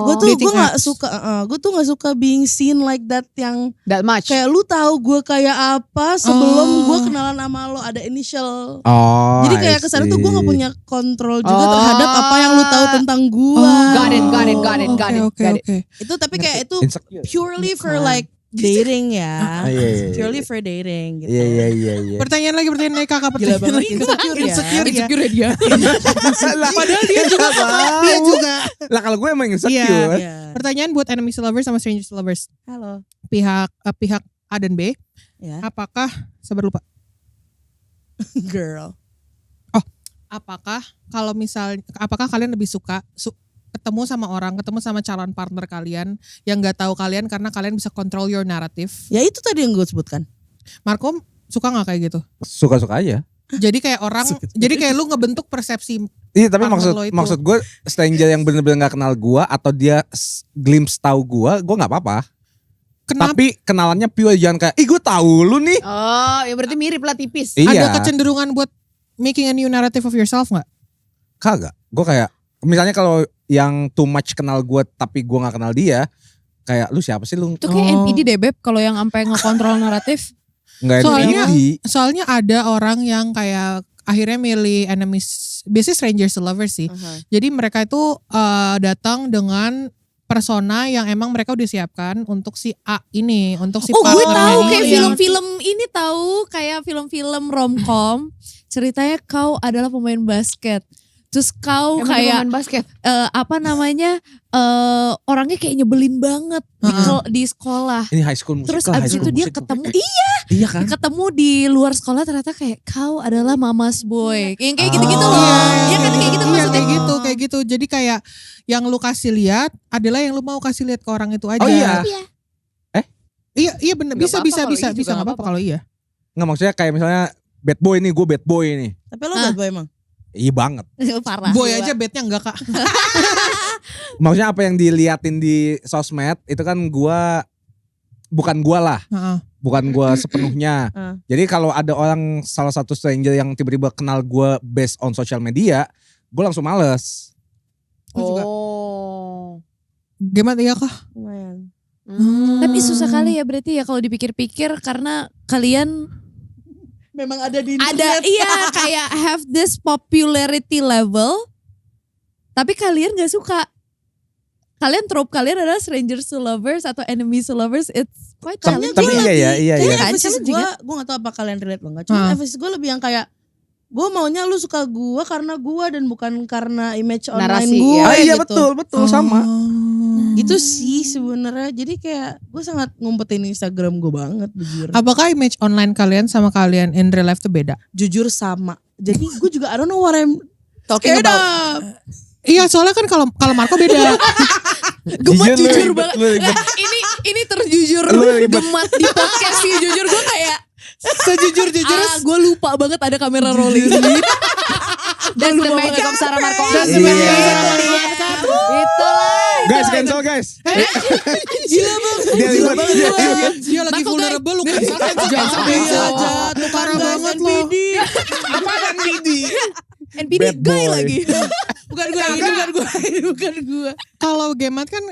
Gue tuh dating gue nggak apps. suka, gue tuh nggak suka being seen like that yang That much. kayak lu tahu gue kayak apa sebelum gue kenalan sama lo, ada initial. Oh, Jadi kayak kesana tuh gue gak punya kontrol juga terhadap apa yang lu tahu tentang gue. Got it. Oke. Itu tapi kayak itu Insecure. purely for Bukan. like dating ya. Iya. Purely for dating gitu. Iya. Pertanyaan lagi kakak. Gila Pertanyaan banget lagi. insecure ya. Insecure ya dia. Padahal dia juga Dia juga. Lah kalau gue emang insecure. Iya. Pertanyaan buat enemies to lovers sama strangers to lovers. Halo. Pihak A dan B, Ya. apakah sabar lupa? Girl. Apakah kalian lebih suka ketemu sama calon partner kalian yang nggak tahu kalian karena kalian bisa control your narrative? Ya itu tadi yang gue sebutkan. Marco suka nggak kayak gitu? Suka-suka aja. Jadi kayak jadi kayak lu ngebentuk persepsi. Iya tapi Partner lo itu. maksud gue stranger yang bener-bener gak kenal gue atau dia glimpse tahu gue gak apa-apa. Kenapa Tapi kenalannya pure, jangan kayak, ih gue tahu lu nih. Oh, ya berarti mirip lah tipis. Iya. ada kecenderungan buat making a new narrative of yourself nggak? Kagak. Gue kayak, misalnya kalau yang too much kenal gue tapi gue gak kenal dia, kayak lu siapa sih lu? Itu kayak NPD deh Beb kalau yang sampai ngekontrol naratif. Nggak Soalnya- NPD. Soalnya ada orang yang kayak akhirnya milih enemies, biasanya strangers to lovers sih. Jadi mereka itu datang dengan persona yang emang mereka udah siapkan untuk si A ini, untuk si Oh gue partnernya tahu ini kayak yang- film-film ini tahu kayak film-film romcom. Ceritanya kau adalah pemain basket. Terus kau Emang dia kayak pemain basket. orangnya kayak nyebelin banget di sekolah. Ini high school musical. Terus abis itu dia ketemu, Iya kan? ketemu di luar sekolah ternyata kayak kau adalah mama's boy. Yang kayak gitu-gitu Oh. loh. Iya kan kayak gitu Iya, maksudnya. kayak gitu. Jadi kayak yang lu kasih lihat adalah yang lu mau kasih lihat ke orang itu aja. Oh iya. Iya bener, Nggak bisa apa-apa bisa kalau bisa iya bisa juga nggak apa-apa kalau iya. Nggak, maksudnya kayak misalnya bad boy nih, gue bad boy nih. Tapi lo bad boy emang. Iya banget. Parah. Boy aja bednya enggak kak. Maksudnya apa yang diliatin di sosmed itu kan bukan gua lah. Heeh. Bukan gua sepenuhnya. Heeh. Jadi kalau ada orang salah satu stranger yang tiba-tiba kenal gua based on social media, gua langsung males. Gua juga. Oh. Gimana ya kak? Lumayan. Tapi susah kali ya berarti ya kalau dipikir-pikir karena kalian Memang ada di ada iya kayak have this popularity level tapi kalian gak suka. Kalian trope kalian adalah strangers to lovers atau enemies to lovers. It's quite Tapi challenging. iya. Kayaknya Kan, emphasis challenging gue gak tau apa kalian relate lo gak. Cuma emphasis gue lebih yang kayak gue maunya lu suka gue karena gue dan bukan karena image online Narasi, gue ya. Ah, iya gitu. betul sama. Gitu sih sebenarnya. Jadi kayak gue sangat ngumpetin Instagram gue banget jujur. Apakah image online kalian sama kalian in real life tuh beda? Jujur sama. Jadi gue juga I don't know what I'm Talking scared about. of. Iya soalnya kan kalau Marco beda. Gemat Lu jujur ribet, banget. lu ribet. Ini terjujur Lu ribet. gemat di podcast sih jujur gue kayak Sejujur-jujurnya gue lupa banget ada kamera rolling. That's the magic of Sarah Marco. That's the magic of Sarah Marco. Itulah. Guys, cancel guys. Gila banget. Dia ribet. Dia lagi Marco, vulnerable lu cancel. Jatuh Parah banget lo. Apaan Didi? NPD Bad guy boy. lagi. Bukan gue. Kalau Gemat kan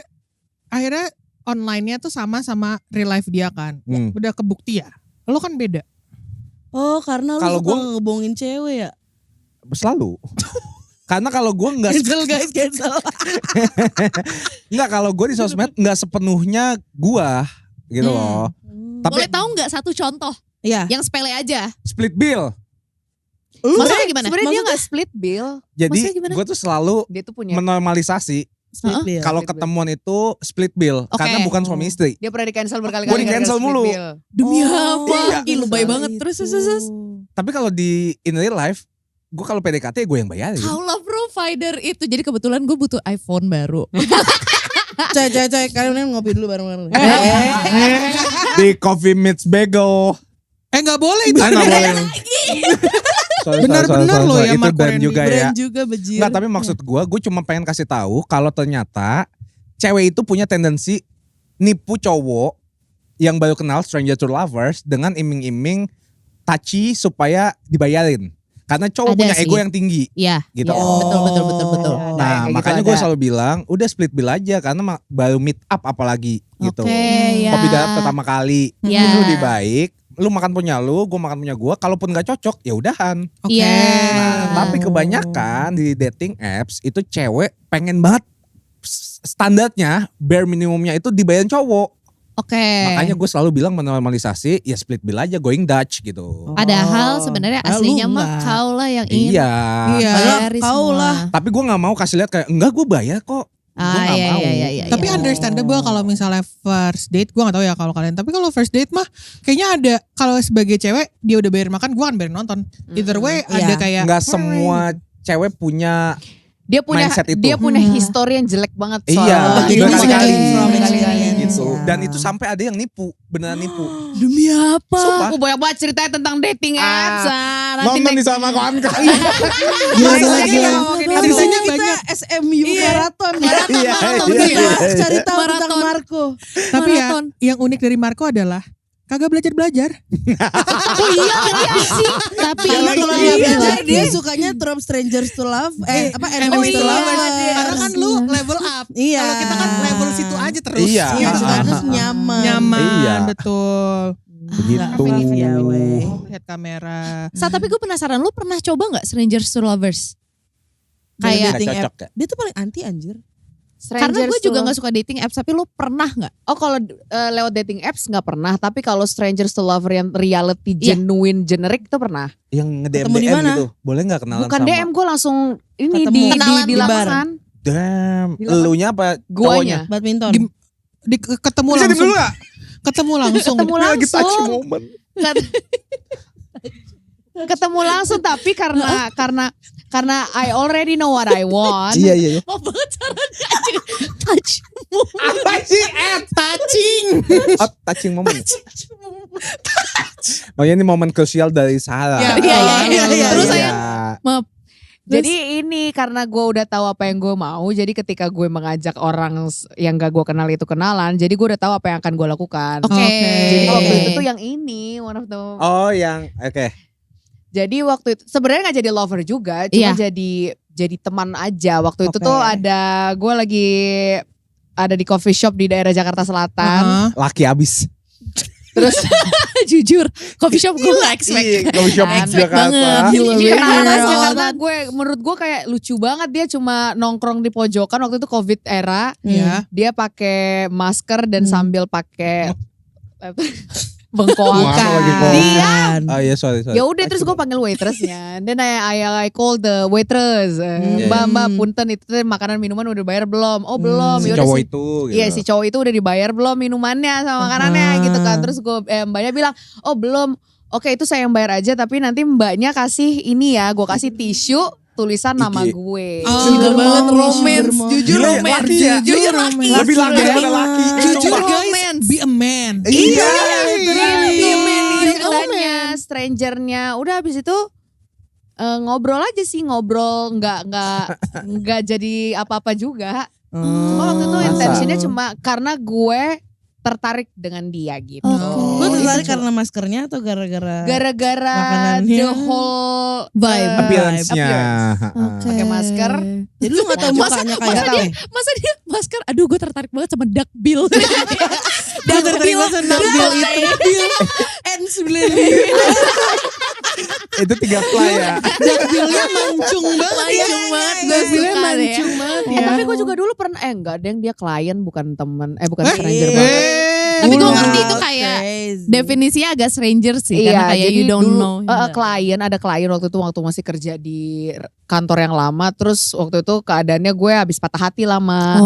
akhirnya online-nya tuh sama real life dia kan. Udah kebukti ya. Lo kan beda. Oh karena lu Kalau suka gua- ngebohongin cewek ya. Selalu. Karena kalau gue nggak Guys cancel. nggak kalau gue di sosmed nggak sepenuhnya gue gitu loh. Tapi Boleh tahu nggak satu contoh Iya. yang sepele aja? split bill. Maksudnya gimana? Sebenarnya dia nggak split bill. Jadi Maksudnya gimana? gue tuh selalu Dia tuh punya. menormalisasi Split bill. kalau Split bill. ketemuan itu split bill Oke. karena bukan suami istri. Dia pernah di cancel berkali-kali. Gua di gara-gara cancel split mulu. bill. Demi Oh, apa? iya. Ih lebay banget. Terus. Tapi kalau di in real life, gue kalau PDKT gue yang bayarin. Kaulah provider itu. Jadi kebetulan gue butuh iPhone baru. Coy, kalian ngopi dulu bareng-bareng. Di Coffee Meets Bagel. Nggak boleh itu. Ah, nggak boleh. Benar-benar loh ya, itu Marco brand Randy. juga ya. Brand juga bejir. Nggak, tapi maksud gue cuma pengen kasih tahu kalau ternyata cewek itu punya tendensi nipu cowok yang baru kenal stranger to lovers dengan iming-iming touchy supaya dibayarin. Karena cowok Ada punya sih. ego yang tinggi Iya. gitu. Betul. Nah, kayak makanya gitu gue ada. selalu bilang, udah split bill aja karena baru meet up apalagi gitu. Oke, ya. Kopi darat pertama kali, Ya. itu lebih baik. Lu makan punya lu, gue makan punya gue. Kalaupun nggak cocok, ya udahan. Oke. Iya. Nah, tapi kebanyakan di dating apps itu cewek pengen banget standarnya bare minimumnya itu dibayar cowok. Oke. Makanya gue selalu bilang menormalisasi ya split bill aja going Dutch gitu. Padahal sebenarnya Padahal aslinya lu mah enggak. kau lah yang ingin Iya. Iya. bayari Kau semua. lah. Tapi gue nggak mau kasih lihat kayak enggak gue bayar kok. Gue nggak mau. Iya. Tapi understandable kalau misalnya first date, gue gak tahu ya kalau kalian. Tapi kalau first date mah kayaknya ada, kalau sebagai cewek dia udah bayar makan, gue kan bayar nonton. Either way ada Iya. kayak Nggak semua cewek punya Dia punya mindset itu. dia punya history yang jelek banget Iya, Jadi berkali-kali. berkali-kali. gitu. Dan itu sampai ada yang nipu, beneran nipu. Demi apa? Sumpah. Aku banyak banget ceritanya tentang dating apps. Nanti Nonton di sana kawan kan. Gila. Ceritanya Kita banyak. SMU maraton. Iya, Kita iya. cari tahu tentang Maraton. Marco. Tapi ya Maraton. yang unik dari Marco adalah kagak belajar-belajar. Oh iya sih. Tapi Karena itu kalau dia dia belajar bilang. dia sukanya From Strangers to Love, Enemies to iya, Lovers. Karena kan lu level up. Iya. Kalau kita kan level situ aja terus. Iya. Iya, Ah, suka terus ah, ah. nyaman. Nyaman, Iya. betul. Begitu. Iya, weh. Lihat kamera. Tapi gue penasaran, lu pernah coba nggak Strangers to Lovers? Kayak Kayak dating cocok app. ya? Dia tuh paling anti anjir. karena gue juga nggak suka. suka dating apps, tapi lu pernah nggak? Oh kalau lewat dating apps nggak pernah, tapi kalau strangers to lover yang reality Iya. genuine generic itu pernah. Yang nge-DM Ketemu di mana? gitu. Boleh nggak kenalan Bukan sama? DM, gue langsung ini Ketemu. di Kenalan di bar. lapangan. Damn. Di lapangan. Elunya apa? Guanya. Cowoknya? Badminton. Ketemu Bisa diem langsung. dulu gak? Ketemu langsung. Ketemu Ini lagi touch langsung. moment. Ketemu langsung tapi karena I already know what I want. Iya. Mau banget caranya touch. Apa sih? Touching. Oh, touching moment. Oh ya, ini momen krusial dari Sarah. Iya. Terus saya Jadi ini karena gue udah tahu apa yang gue mau, jadi ketika gue mengajak orang yang gak gue kenal itu kenalan, jadi gue udah tahu apa yang akan gue lakukan. Oke. Jadi waktu itu tuh yang ini one of the. Oh yang oke. Jadi waktu itu sebenarnya nggak jadi lover juga, cuma Iya. jadi teman aja. Waktu itu Oke. tuh gue lagi ada di coffee shop di daerah Jakarta Selatan. Heeh. Laki abis. Terus Jujur, coffee shop gue gak expect. Iya, coffee shop Expect Jakarta. banget. Gila, Iya, bener. karena menurut gue kayak lucu banget, dia cuma nongkrong di pojokan waktu itu COVID era. Iya. Dia pakai masker dan sambil pakai Wah, bengkoakan. lagi COVID. Dia Oh iya sorry. ya udah terus gue panggil waitressnya. Dan I call the waitress. Iya. Mbak punten itu tuh makanan minuman udah bayar belum? Oh belum. Si Yaudah, cowok si- itu. Iya si cowok itu udah dibayar belum minumannya sama makanannya gitu kan. Terus gue mbaknya bilang oh belum. Oke itu saya yang bayar aja tapi nanti mbaknya kasih ini ya. Gue kasih tisu tulisan nama Iki. gue. Gila banget romance, Sugar jujur Gila, romance. laki ya? Jujur laki. Lebih laki daripada laki. Jujur Sumpah. guys, be a man. Iya. Ceritanya strangernya udah habis itu ngobrol aja sih ngobrol nggak jadi apa-apa juga. Cuma waktu itu Masa? intensinya cuma karena gue tertarik dengan dia gitu. Oke. Lu tertarik karena maskernya atau gara-gara Gara-gara Makanannya. the whole Vibe. Appearance-nya. Pakai masker. Jadi lu gak tau mukanya kayak apa? Masa dia masker, aduh gue tertarik banget sama Duck Bill. Dia tertarik banget sama Bill itu. N95. Itu 3 fly ya. Dakbilnya mancung banget ya. Mancung banget, gue Dakbilnya suka deh. mancung banget Oh, ya. tapi gue juga dulu pernah enggak deng dia klien bukan temen bukan stranger banget. Tapi gue Wow, ngerti itu kayak crazy. definisinya agak stranger sih. Karena kayak jadi you don't dulu, know. ada klien waktu itu waktu masih kerja di kantor yang lama, terus waktu itu keadaannya gue habis patah hati lama,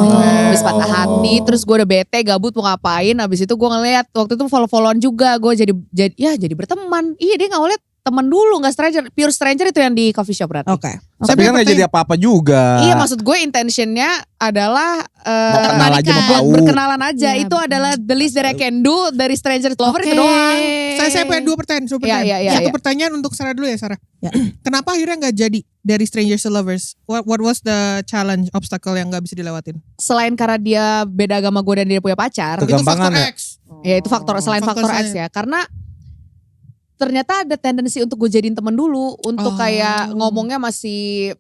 habis patah hati, terus gue udah bete, gabut mau ngapain, habis itu gue ngeliat waktu itu follow-followan juga, gue jadi berteman, iya dia ngeliat teman dulu nggak stranger, pure stranger itu yang di coffee shop berarti. Oke. Tapi kan gak jadi apa-apa juga. Iya maksud gue intentionnya adalah Mau kenal aja, mau tahu. berkenalan aja. Ya, Itu betul. adalah the least that I can do dari stranger to lover Oke. itu doang. Saya punya 2 pertanyaan. Iya. Satu pertanyaan untuk Sarah dulu ya, Sarah. Ya. Kenapa akhirnya nggak jadi dari strangers to lovers? What was the challenge, obstacle yang nggak bisa dilewatin? Selain karena dia beda agama gue dan dia punya pacar, Tuh. Itu faktor Kegampangan ya? X. ya itu faktor selain Faktor faktor X ya. Karena ternyata ada tendensi untuk gue jadiin temen dulu, untuk kayak ngomongnya masih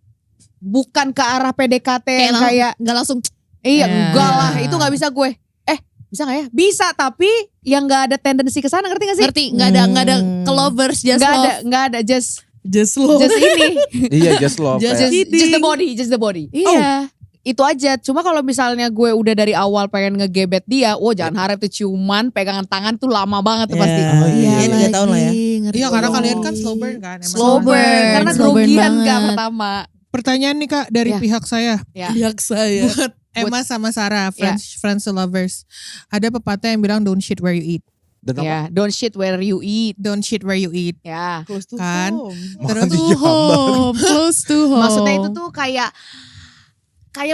bukan ke arah PDKT yang kayak nggak langsung. iya Ya. enggak lah, itu nggak bisa gue. Bisa gak ya? Bisa, tapi yang nggak ada tendensi ke sana, ngerti gak sih? Ngerti? Nggak ada ke lovers, just love. Nggak ada, just love. ini, Iya, just love. Just- kayak. just the body. Iya. Itu aja. Cuma kalau misalnya gue udah dari awal pengen ngegebet dia, jangan harap tuh ciuman, pegangan tangan tuh lama banget tuh pasti. Oh, iya. Iya, 3 tahun lah ya. Iya, karena kalian kan slow burn kan. emang. Slow burn, karena slow burn grogian Kak banget. pertama. Pertanyaan nih Kak dari Ya. pihak saya. Pihak saya. Buat Emma sama Sarah, friends to lovers. Ada pepatah yang bilang don't shit where you eat. Dan apa? Ya, don't shit where you eat. Don't shit where you eat. Ya. Close to Kan? home. Terus Makan di Jambak. Close to home. Maksudnya itu tuh kayak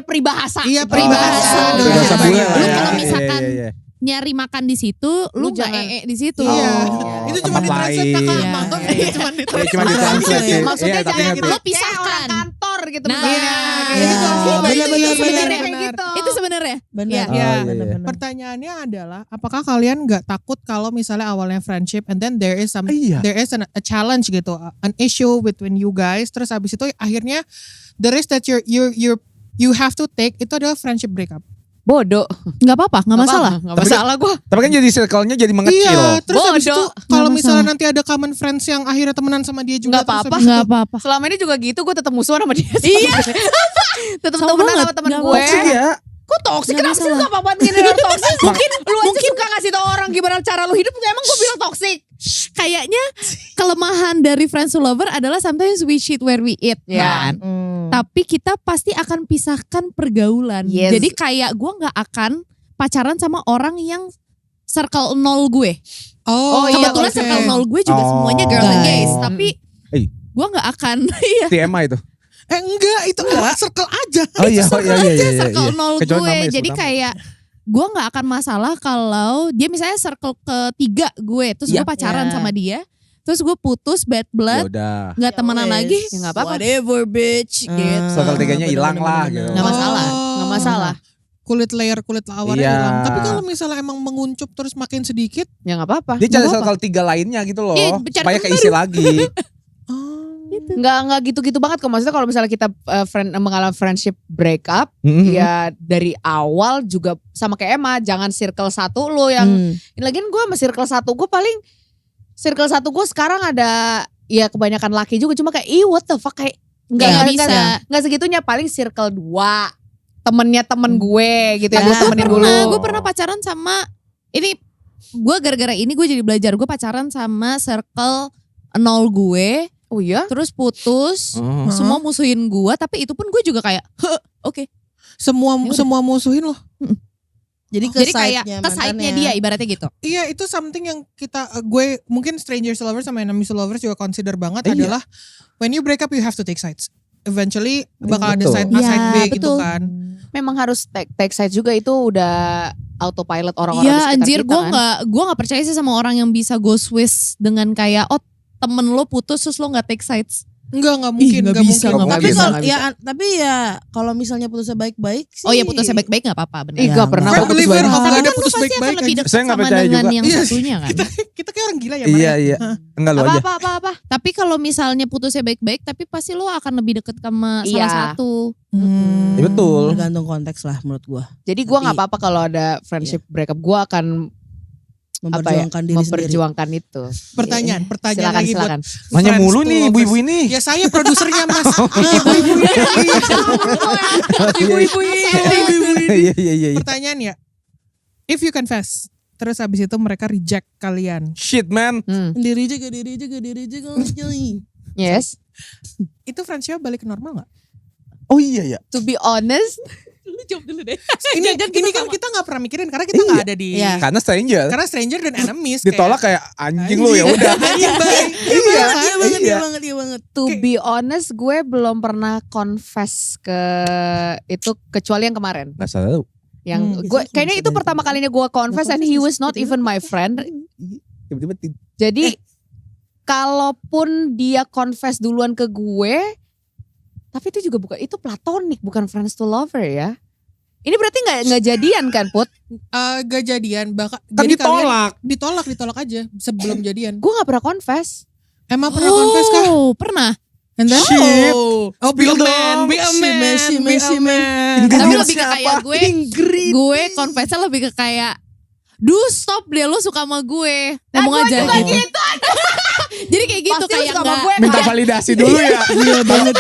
peribahasa. Iya, peribahasa. Oh, Peribahasa iya, bule iya, lah Lu ya. kalau Iya, misalkan iya, iya. nyari makan di situ, lu nggak jangan- di situ. Iya. Oh, Itu cuma tempat ditranslate Kak. lain. Iya. Maaf, Iya. itu cuma Iya, ditranslate. cuma ditranslate sih. Maksudnya Iya, tapi jangan ngerti. Lo kayak pisahkan. orang kantor gitu. Nah, maksudnya. Iya, Kayak iya. gitu. Benar, Iya, benar, sebenarnya benar. kayak gitu. Itu sebenarnya. Benar. Iya. Iya. Benar. Pertanyaannya adalah, apakah kalian nggak takut kalau misalnya awalnya friendship and then there is Iya. a challenge gitu, an issue between you guys, terus habis itu akhirnya the risk that you have to take itu adalah friendship breakup. Bodoh. Nggak apa-apa, nggak masalah. Nggak masalah gue. Tapi kan jadi circle-nya jadi mengecil. Iya, terus habis itu Bodoh. kalau Nggak misalnya masalah. nanti ada common friends yang akhirnya temenan sama dia juga Nggak terus apa-apa. habis itu- Nggak apa-apa. Selama ini juga gitu, gue tetap musuhan sama dia. Iya. Tetap Sama temenan banget. sama temen Nggak gue. Toxic ya. Kok toksik? Nggak Kenapa sih lu masalah. gak apa-apaan gini orang toksik? Mungkin lu aja suka ngasih tau orang gimana cara lu hidup. Emang gue bilang toksik? Kayaknya kelemahan dari friends to lover adalah sometimes we shit where we eat. Ya. Kan? Tapi kita pasti akan pisahkan pergaulan. Yes. Jadi kayak gue nggak akan pacaran sama orang yang circle 0 gue. Oh, iya, Kebetulan oke. circle 0 gue juga Oh. semuanya girls and gays. Oh. Tapi Eh. gue nggak akan. Iya. TMI itu. Enggak, itu circle aja. Oh iya, oh iya, iya, iya, Circle iya. 0 Kecuali gue. namanya Jadi sebut nama. kayak gue nggak akan masalah kalau dia misalnya circle ketiga gue, terus Iya. gue pacaran Iya. sama dia, terus gue putus bad Ya blood, udah. nggak temenan wes. lagi, Ya nggak apa-apa. whatever bitch, gitu. Circle tiganya hilang lah, gitu. Nggak masalah. Nggak masalah. Kulit lawarnya Iya. hilang. Tapi kalau misalnya emang menguncup terus makin sedikit, Ya nggak apa-apa. Dia cari Nggak circle 3 lainnya gitu loh. Iya, cari Supaya temen keisi lagi. Gitu. Nggak gitu-gitu banget kok. Maksudnya kalau misalnya kita mengalami friendship breakup, Mhm. ya dari awal juga sama kayak Emma, jangan circle satu lo yang lagian gue sama circle satu gue paling circle satu gue sekarang ada ya kebanyakan laki juga, cuma kayak what the fuck, kayak Nggak bisa. nggak segitunya, paling circle 2 temennya temen gue gitu ya, gue Ya, temenin dulu. Gue pernah pacaran sama ini, gue gara-gara ini gue jadi belajar, gue pacaran sama circle 0 gue, Oh iya, terus putus, Oh. semua musuhin gue, tapi itu pun gue juga kayak, oke. semua musuhin loh. Jadi Jadi kayak ke side-nya dia ibaratnya gitu. Iya, itu something yang kita gue mungkin strangers to lovers sama enemies to lovers juga consider banget Iya. adalah when you break up you have to take sides. Eventually bakal ada Betul. side A, side B Iya, gitu betul. kan. memang harus take side juga, itu udah autopilot orang-orang di Iya sekitar anjir, kita kan. gue nggak percaya sih sama orang yang bisa go Swiss dengan kayak temen lo putus terus lo nggak take sides. Enggak mungkin, nggak enggak bisa, mungkin. nggak Tapi bisa, kalau nggak bisa. tapi ya kalau misalnya putusnya baik-baik sih. Oh iya putusnya baik-baik nggak apa-apa bener. Ih, gak pernah Firm putus believer, baik. nggak Tapi ada kan lo putus pasti akan baik-baik lebih aja. dekat Saya nggak sama percaya dengan juga. yang Iya, satunya kan. Kita kayak orang gila ya. Iya, Mar. iya. Enggak lu aja. Apa. Tapi kalau misalnya putusnya baik-baik, tapi pasti lo akan lebih deket sama Iya. salah satu. Ya, betul. Tergantung konteks lah menurut gua. Jadi gue nggak Tapi- apa-apa kalau ada friendship breakup, gue akan Memperjuangkan diri sendiri. memperjuangkan itu. Pertanyaan Silakan, lagi buat silakan. Nanya friends mulu to nih lovers. ibu-ibu ini. Ya saya produsernya Mas. Ibu-ibu ini. Ibu-ibu ini. Iya, iya, iya. Pertanyaan ya. If you confess, terus habis itu mereka reject kalian. Shit man. Diri juga. Yes. Itu friendship balik ke normal gak? Oh iya ya. To be honest, Lu jawab dulu deh. Ini kan kita gak pernah mikirin karena kita gak ada di. Iya. Karena stranger. Karena stranger dan enemies. Ditolak kayak anjing lu ya udah. Anjing baik. Iya, Iya banget. to be honest, gue belum pernah confess ke itu kecuali yang kemarin. Enggak salah. Yang gue kayaknya itu pertama kalinya gue confess and he was not even my friend. tiba-tiba Jadi kalaupun dia confess duluan ke gue, tapi itu juga bukan, itu platonik, bukan friends to lover ya. Ini berarti nggak jadian kan, Put? Gak jadian, kan jadi ditolak. kalian ditolak aja sebelum jadian. Gue nggak pernah confess. Emang pernah confess kah? Oh, pernah. And then? Shit. Oh, be a Spill man, dong. be a man, She be a man. man. Tapi Ingrid lebih ke kayak gue confessnya lebih ke kayak, stop deh lo suka sama gue. Ngomong aja gitu. Jadi kayak gitu Pasti lu kayak suka sama enggak. gue. minta validasi dulu ya. Gila banget.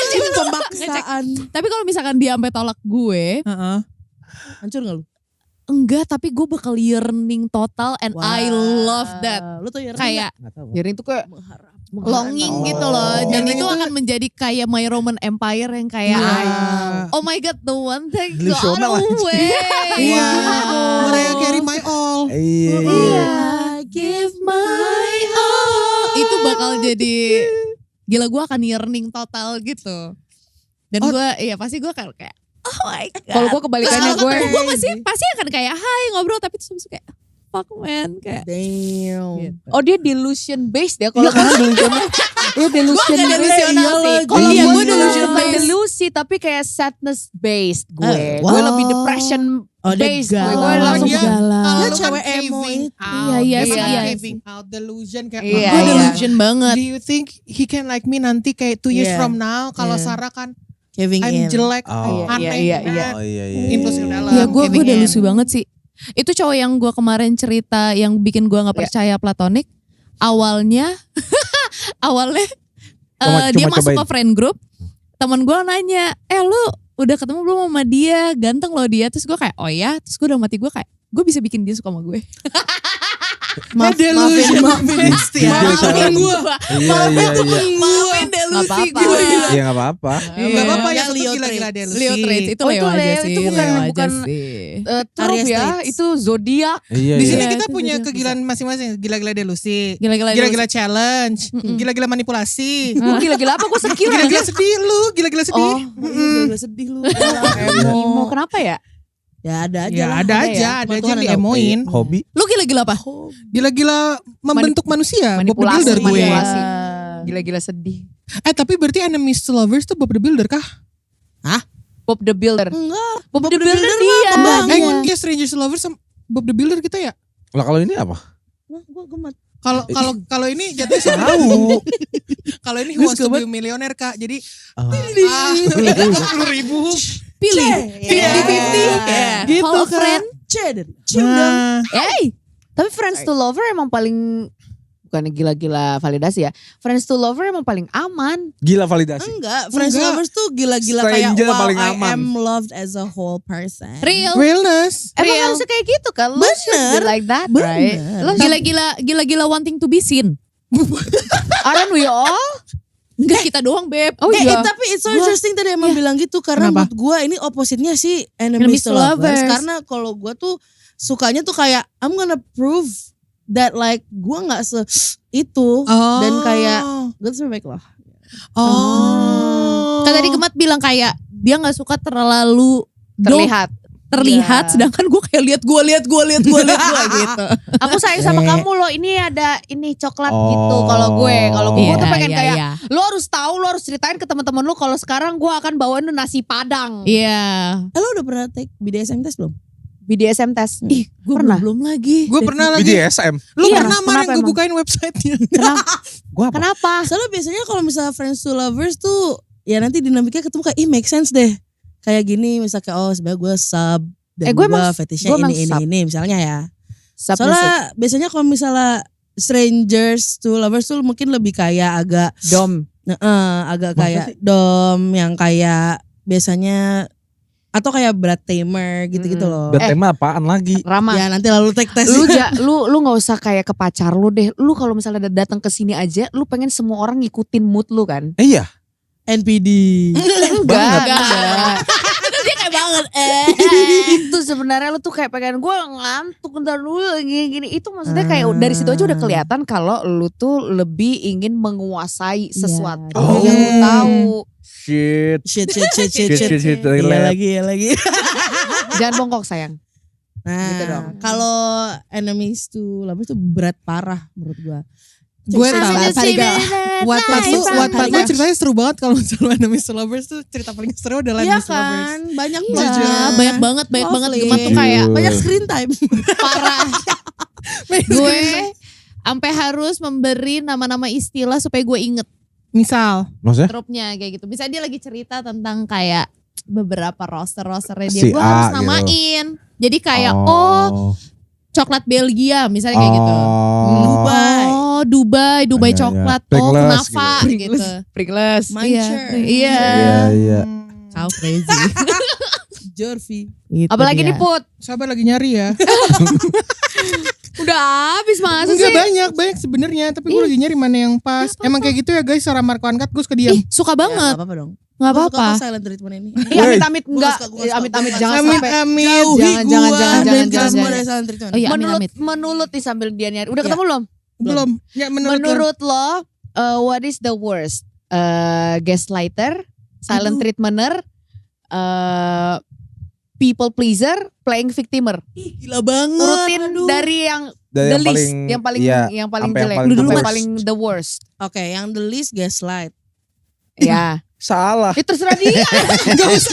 Itu pemaksaan. Tapi kalau misalkan dia sampai tolak gue, Heeh. Hancur gak lu? enggak, tapi gue bakal yearning total and I love that. Lu tuh ya Kayak Jadi itu kayak longing gitu loh. Dan Yearning itu itu- akan menjadi kayak My Roman Empire yang kayak oh my god, the one thing got Delusional away. Iya. Mariah Carey my all. Iya. I give my all. Itu bakal jadi gila, gue akan yearning total gitu. Dan gue pasti gue kayak oh my god. kalau gue kebalikannya gue pasti akan kayak hai ngobrol, tapi terus habis kayak fuck man kayak Damn. gitu. Oh dia delusion based ya kalau kan delusion. Iya delusion Gue gak based. delusional sih. Kalau Iya, gue gue delusion bukan based. delusi tapi kayak sadness based gue. wow. Gue lebih depression Oh, dia based. Gue galau. langsung Dia- galau. Kalau Dia lu kan cewek emo caving itu. out, Iya, dia sih, kan iya. caving out, delusion kayak Iya, Gue iya. delusion banget. Do you think he can like me nanti kayak 2 years Yeah. from now? Kalau Yeah. Sarah kan Caving I'm in. jelek, Oh. I'm aneh, Iya, iya. Oh iya iya. impulsif dalam. Iya, gue caving in. delusi banget sih. Itu cowok yang gue kemarin cerita yang bikin gue nggak percaya platonik. Awalnya dia Cuma masuk cobain. ke friend group. Temen gue nanya, lu udah ketemu belum sama dia? Ganteng loh dia. Terus gue kayak, oh ya. Terus gue udah mati, gue kayak, gue bisa bikin dia suka sama gue. Maafin Jujur, Maafin gue. Iya iya iya. Maafin delusi Nggak apa-apa. gue. Iya enggak apa-apa. Enggak apa-apa Yang yang satu Leo gila-gila traits. delusi. Leo traits itu Oh, Leo itu aja Leo, sih. itu bukan- Leo aja bukan- sih. Trope Aries ya, traits. itu zodiak. Iya Di iya. sini Iya, kita itu punya juga kegilaan masing-masing. Gila-gila delusi, Gila-gila gila-gila challenge, Mm-mm. gila-gila manipulasi, Gue gila-gila apa? Gue sekira. gila-gila sedih lu, gila-gila sedih. Oh, Gue sedih lu. emo. Kenapa ya? Ya ada aja Ya lah. ada ada aja, ya. ada Cuma aja Tuhan yang yang tahu. diemoin. Hobi. Lu gila-gila apa? Gila-gila membentuk manusia, Bob the Manipulasi, Builder gue. manipulasi. Gila-gila sedih. Tapi berarti enemies to lovers tuh Bob the Builder kah? Bob the Builder. Enggak. Bob the Builder dia. Kembangnya. Kayak Strangers to Lovers sama Bob the Builder kita ya? Lah kalau ini apa? Wah, gue gemet. Kalau ini jatuhnya sih Tahu. kalau ini Who Wants to Be a Millionaire Kak. Jadi Oh. 10.000. Pilih. Iya. 50-50. Ya. Gitu, Kalau Kak. friend, Cedar. Cium dong. Nah, Tapi friends to lover emang paling, bukannya gila-gila validasi ya. Friends to lover emang paling aman. Gila validasi. Enggak, friends Enggak. lovers tuh gila-gila kayak Stranger wow paling I aman. am loved as a whole person. real. realness. Emang Real. harusnya kayak gitu kan. Lo should be Bener. like that, Bener. right? Lo Gila-gila wanting to be seen. aren't we all? Enggak kita doang, Beb. Oh iya. Tapi it's so interesting tadi emang bilang gitu karena Kenapa? menurut gue ini opposite-nya sih Enemies enemies to to lovers. lovers. Karena kalau gue tuh sukanya tuh kayak I'm gonna prove that like gue nggak itu Oh. dan kayak gue tuh baik lah. Oh. Kan tadi Gemat bilang kayak dia nggak suka terlalu Terlihat. terlihat, Iya. sedangkan gue kayak lihat gue gitu. Aku sayang sama kamu loh. Ini ada ini coklat Oh. gitu. Kalau gue Iya, tuh pengen iya, kayak iya. lo harus tahu, lo harus ceritain ke teman-teman lo kalau sekarang gue akan bawain lo nasi padang. Iya. Lo udah pernah take BDSM test belum? BDSM test. Ih, gue Pernah. belum lagi. Gue pernah lagi. BDSM. Lu Iya, pernah kenapa kemarin gue emang? bukain websitenya. Gua apa? Kenapa? Soalnya biasanya kalau misalnya friends to lovers tuh ya nanti dinamikanya ketemu kayak make sense deh. Kayak gini misalnya kayak sebenarnya gue sub dan gue gue emang- fetishnya gue emang ini sub. misalnya ya. Submissive. Soalnya biasanya kalau misalnya strangers to lovers tuh mungkin lebih kayak agak Dom. agak Masa kayak sih? dom yang kayak biasanya atau kayak berat tamer gitu-gitu loh. Bertema apaan lagi? Rama. Ya nanti lalu take test. Lu nggak usah kayak ke pacar lu deh. Lu kalau misalnya datang ke sini aja, lu pengen semua orang ngikutin mood lu kan? Iya. NPD. Enggak. Dia kayak banget. Itu sebenarnya lu tuh kayak pengen gue ngantuk ntar dulu gini. Itu maksudnya kayak dari situ aja udah kelihatan kalau lu tuh lebih ingin menguasai sesuatu Oh. yang lu tahu. Shit. Shit. Shit, Iya relate. lagi. Jangan bongkok sayang. Nah, Gitu dong. kalau enemies to lovers tuh berat parah menurut gua. Gue Cerita tahu. Tariga. Wattpad gue ceritanya seru banget kalau misalnya Enemies to Lovers tuh cerita paling seru adalah Iya Enemies to Lovers. kan, banyak Iya, banget. banyak banget Lovely. Gemma tuh kayak Banyak screen time. parah. Gue sampai harus memberi nama-nama istilah supaya gue inget Misal, Maksudnya? tropnya kayak gitu. Misalnya dia lagi cerita tentang kayak beberapa rosternya dia, Si gue A harus gitu. namain. Jadi kayak coklat Belgia misalnya kayak gitu. Dubai Iya, iya. coklat, Pringles Kunafa gitu. Pringles. Mancher. Iya. Iya. How crazy. Jorvi. Apalagi nih Put. sabar lagi nyari ya. Udah habis masa Enggak sih? banyak sebenarnya, tapi gue lagi nyari mana yang pas. Emang kayak gitu ya guys, cara Marco Uncut gue suka diam. Ih, suka Gak banget. apa-apa dong. Gak Gua suka apa-apa. kok silent treatment ini. Amit-amit Gua enggak. gak suka. Amit-amit Gua jangan gak suka. sampai. Amit. Jauhi Jangan, gua jangan, dari jangan. semua dari silent treatment. Oh iya, Menurut amit-amit. menurut nih sambil dia nyari. Udah Iya. ketemu belum? Belum. Ya menurut Menurut lo, what is the worst? Gaslighter, silent Aduh. treatmenter, people pleaser, playing victimer. Ih, gila banget. Urutin Aduh. dari yang Dari the least, yang paling iya, yang paling sampai yang jelek, paling sampai the worst. paling the worst. Oke, yang the least gaslight. Ya. Salah. Itu terserah dia. Terus.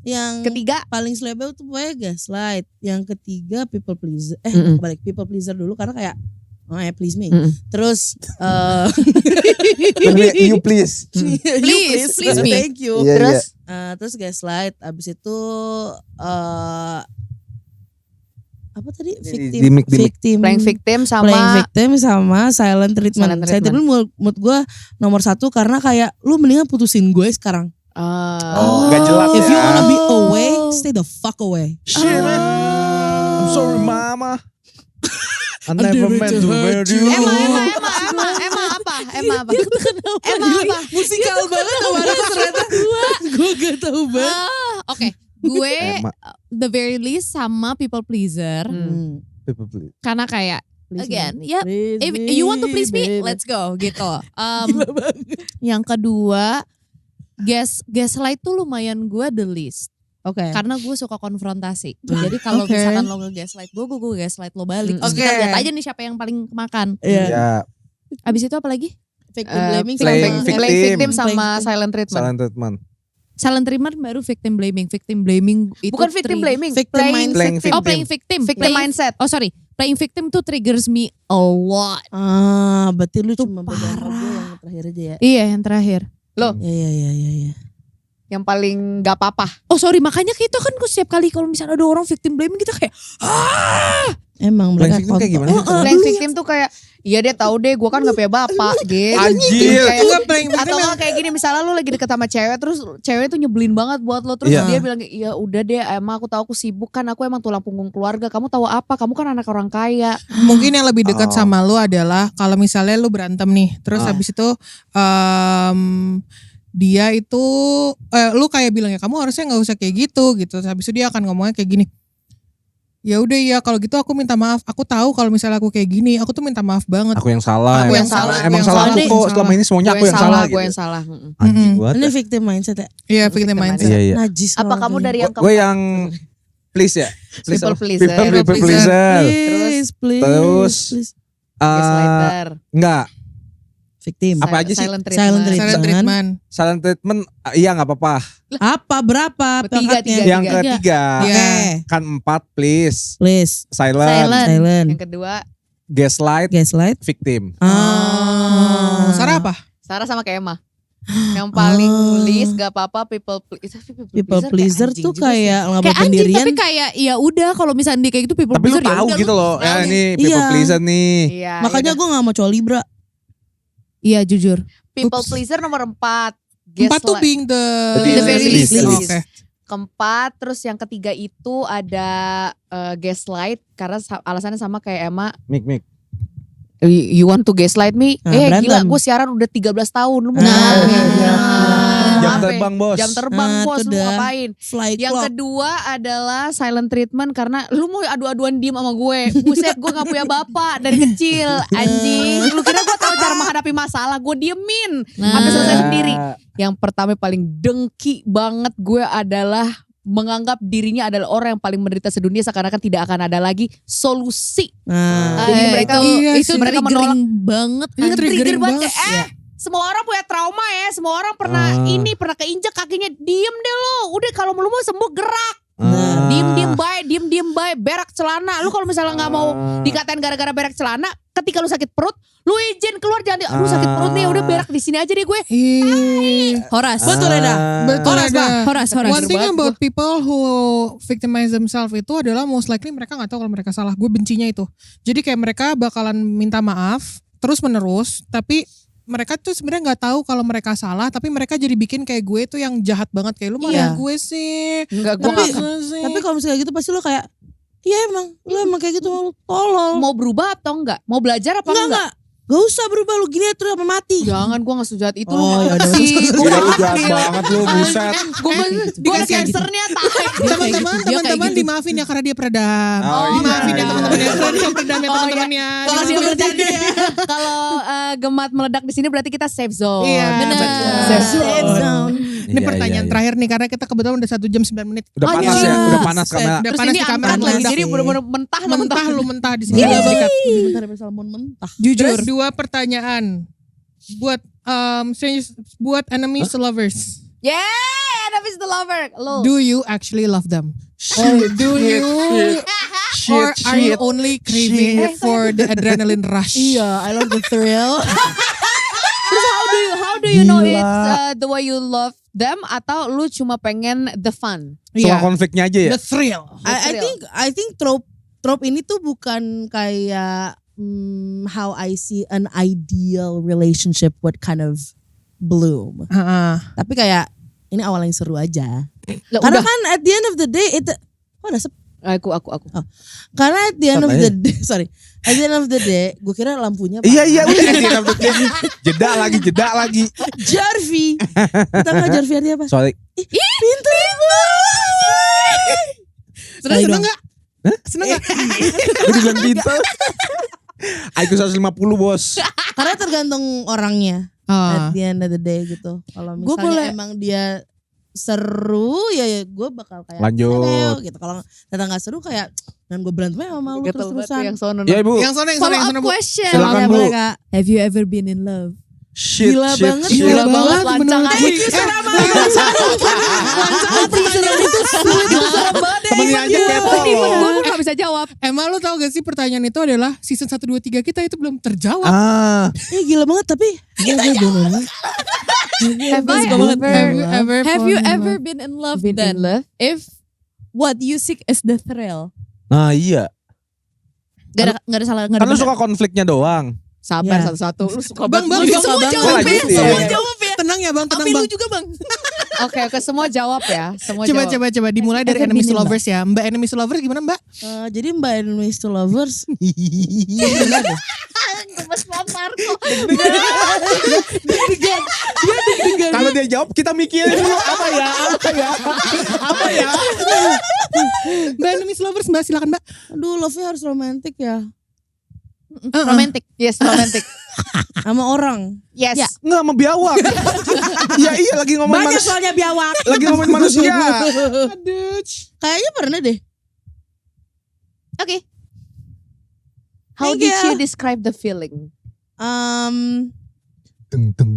Yang Ketiga. paling selebel tuh pokoknya gaslight. Yang ketiga people pleaser. Mm-mm. Balik people pleaser dulu karena kayak please me. Mm-mm. Terus You please. Please me. Thank you. Iya, Terus Terus gaslight, abis itu apa tadi? Dimik. Victim. playing victim Playing sama victim sama silent treatment. Silent Silent treatment menurut gue nomor 1 karena kayak lu mendingan putusin gue sekarang. Oh, gak jelas If you ya. wanna be away, stay the fuck away. Shit, man. I'm sorry, mama. I never meant to hurt you. Emma apa? Musikal banget kemarin ternyata. Gue gak tahu banget. Oke, gue Emma. the very least sama people pleaser. People please. Karena kayak Please again, me. ya Please if me, you want to please me, baby. let's go gitu. Gila banget. Yang kedua, gaslight tuh lumayan gue the least. Oke. Karena gue suka konfrontasi. Jadi kalau Oke. misalkan lo nge-gaslight gue gaslight lo balik. Terus kita Oke. lihat aja nih siapa yang paling kemakan. Iya. Ya, Abis itu apa lagi? Victim blaming playing sama victim. playing victim sama Playing victim. silent treatment. silent treatment. Silent treatment baru victim blaming. Victim blaming itu Bukan victim blaming, Victim playing Playing victim. Oh, playing victim. Victim Playing- mindset. Oh sorry, playing victim tuh triggers me a lot. berarti lu Itu cuma beda sama gue parah. yang terakhir aja ya. Iya yang terakhir. Iya. Yang paling gak apa-apa. Oh sorry, makanya kita kan setiap kali kalau misalnya ada orang victim blaming kita kayak Emang Playing mereka victim kayak kontol. gimana? Playing victim tuh kayak, iya deh tahu deh gue kan gak punya bapak gitu. Anjir. Kayak- Enggak, playing victim atau nggak kayak gini, misalnya lu lagi deket sama cewek, terus cewek tuh nyebelin banget buat lo, terus Iya. dia bilang, iya udah deh emang aku tahu aku sibuk kan, aku emang tulang punggung keluarga, kamu tahu apa, kamu kan anak orang kaya. mungkin yang lebih dekat Oh. sama lu adalah kalau misalnya lu berantem nih, terus Ah. habis itu dia itu lu kayak bilang ya kamu harusnya nggak usah kayak gitu. Terus habis itu dia akan ngomongnya kayak gini. Ya udah ya kalau gitu aku minta maaf. Aku tahu kalau misalnya aku kayak gini, aku tuh minta maaf banget. Aku yang salah. Aku Emang yang salah, Emang aku yang salah salah. aku kok. Ini- Selama ini semuanya aku yang salah gue gitu. yang salah. Anjing Mm-mm. banget. Ini victim mindset ya. Iya, victim mindset. Iya, iya. Najis. Apa banget kamu ini. dari yang Gue yang please ya. People pleaser. People pleaser. Please. Terus, please. gaslighter, Enggak. Victim. Apa aja sih? silent Silent treatment. Silent treatment. Silent treatment, iya nggak apa-apa. Apa berapa Tiga, pangkatnya? tiga. Yang ketiga, Iya. Oke. kan 4 please. Please. Silent, Silent. Silent. Yang kedua, gaslight, Gaslight. victim. Oh, Sarah apa? Sarah sama kayak Emma. Yang paling least gak apa-apa people People pleaser kayak tuh anjing juga sih. kayak ngelabrak kayak anjing pendirian. tapi kayak ya udah kalau misalnya dia kayak gitu people Tapi lu pleaser, ya tahu udah, gitu lu loh, tahu ya nih. ini people Iya. pleaser nih. Iya, Makanya iya. gue gak mau cowok Libra. Iya jujur. People Oops. pleaser nomor 4. 4 tuh being the very least. Oke. Keempat, terus yang ketiga itu ada gaslight karena alasannya sama kayak Emma. Mik. You want to gaslight me? Nah, Gila, berantem. gue siaran udah 13 tahun. Lu mau Nah, ngomong. iya. Jam apa? terbang, bos. Jam terbang Nah, bos, itu lu dah. ngapain? Fly Yang clock. kedua adalah silent treatment karena lu mau adu-aduan diem sama gue. Buset, gue gak punya bapak dari kecil. Anjing, lu kira gue tahu cara menghadapi masalah, gue diemin. Sampai selesai sendiri. Yang pertama paling dengki banget gue adalah menganggap dirinya adalah orang yang paling menderita sedunia seakan-akan tidak akan ada lagi solusi. Nah, Jadi mereka Iya itu sih. mereka menolak triggering banget. Iya, trigger triggering banget banget. kayak semua orang punya trauma ya, semua orang pernah pernah keinjak kakinya, diem deh lo, udah kalau lu mau sembuh gerak. Ah. Diem baik, berak celana. Lu kalau misalnya nggak mau dikatain gara-gara berak celana, ketika lu sakit perut, lu izin keluar jangan. Lu sakit perut nih, udah berak di sini aja deh gue. Horas. betul Reda. Betul ada. Horas. One thing about people who victimize themselves itu adalah most likely mereka gak tahu kalau mereka salah. Gue bencinya itu. Jadi kayak mereka bakalan minta maaf terus menerus, tapi mereka tuh sebenarnya nggak tahu kalau mereka salah, tapi mereka jadi bikin kayak gue tuh yang jahat banget, kayak lu marah Iya. gue sih. Enggak, gue Tapi- Gue sih. Tapi kalau misalnya gitu pasti lo kayak, iya emang, lo emang kayak gitu, lo tolol. mau berubah atau enggak? Mau belajar apa enggak? Gak usah berubah, lo gini terus sampai mati. Jangan, gue gak sejahat itu. Oh, ya udah. sih. Gue Gila, lu jahat banget lu, buset. Gue cancernya tai. Teman-teman, teman-teman dimaafin ya karena dia peredam. Oh, Dimaafin iya. ya teman-teman ya. Dia peredam ya teman-teman ya. Makasih bercanda ya. Kalau Gemat meledak di sini berarti kita safe zone. Iya, Bener. Safe zone. Ini pertanyaan terakhir nih karena kita kebetulan udah 1 jam 9 menit. Udah panas Anjing. ya, udah panas kamera. Udah Terus panas ini di kamera angkat lagi, meledak. jadi bener-bener mentah. Mentah lu mentah di sini. Gila Sikat. banget. Bentar ya salmon mentah. Jujur. 2 pertanyaan buat strangers, buat enemies to lovers. Yeah, that is the lover. Lo. Do you actually love them? Do you or are you only craving for the adrenaline rush? Iya, I love the thrill. Terus how do you know Gila. it's the way you love them atau lu cuma pengen the fun? Soal Iya. konfliknya aja ya. The thrill. I think trope ini tuh bukan kayak how I see an ideal relationship would kind of bloom. Tapi kayak ini awal yang seru aja. Lah, Karena udah. kan at the end of the day itu Aku. karena at the end of Sama the day, sorry. At the end of the day, gue kira lampunya Iya, udah jeda lagi. Jarvi. Kita nggak Jarvi artinya apa? Sorry. Pinter banget. Seneng gak? Seneng gak? Gue dibilang pintar. IQ 150 bos. Karena tergantung orangnya. At the end of the day gitu. Kalau Gua misalnya boleh- emang dia seru ya gue bakal kayak Lanjut. "Ayo," gitu. Kalau ternyata nggak seru kayak dan gue berantem sama lu terus-terusan. yang sono. Ya ibu. Yang sana Follow up Bu. question. Silakan, Bu. Boleh, Kak. Have you ever been in love? Shit, Gila banget. Gila banget Lancang menurut aja. gue. Temennya aja kepo. Gue gak bisa jawab. Emang lu tau gak sih pertanyaan itu adalah season 1, 2, 3 kita itu belum terjawab. Gila banget tapi Have you ever been in love Been then? in love? If what you seek is the thrill. Nah iya. Gak ada salah. Gak Kan ada lu benar. suka konfliknya doang. Sabar Ya. satu-satu. Lu suka Bang, banget. bang, semua bang, jawab Gua ya. lanjutin. Semua jawab ya. Tenang ya bang, tenang Tapi bang. lu juga bang. Oke, semua jawab ya. Semua Coba, jawab. coba dimulai dari Ever enemies to been in love? lovers ya. Mbak enemies to lovers gimana mbak? Jadi Mbak Enemies to Lovers. Kalau dia jawab kita mikirin dulu apa ya. Mbak enemies to lovers mbak silakan mbak. Aduh, love-nya harus romantis ya. Romantic. Yes, romantic. Sama orang. Yes. Ya. Nggak sama biawak. Iya lagi ngomong Banyak manusia. soalnya biawak. Lagi ngomongin manusia. Aduh. Kayaknya pernah deh. Oke. How Thank did you. you describe the feeling? Teng teng.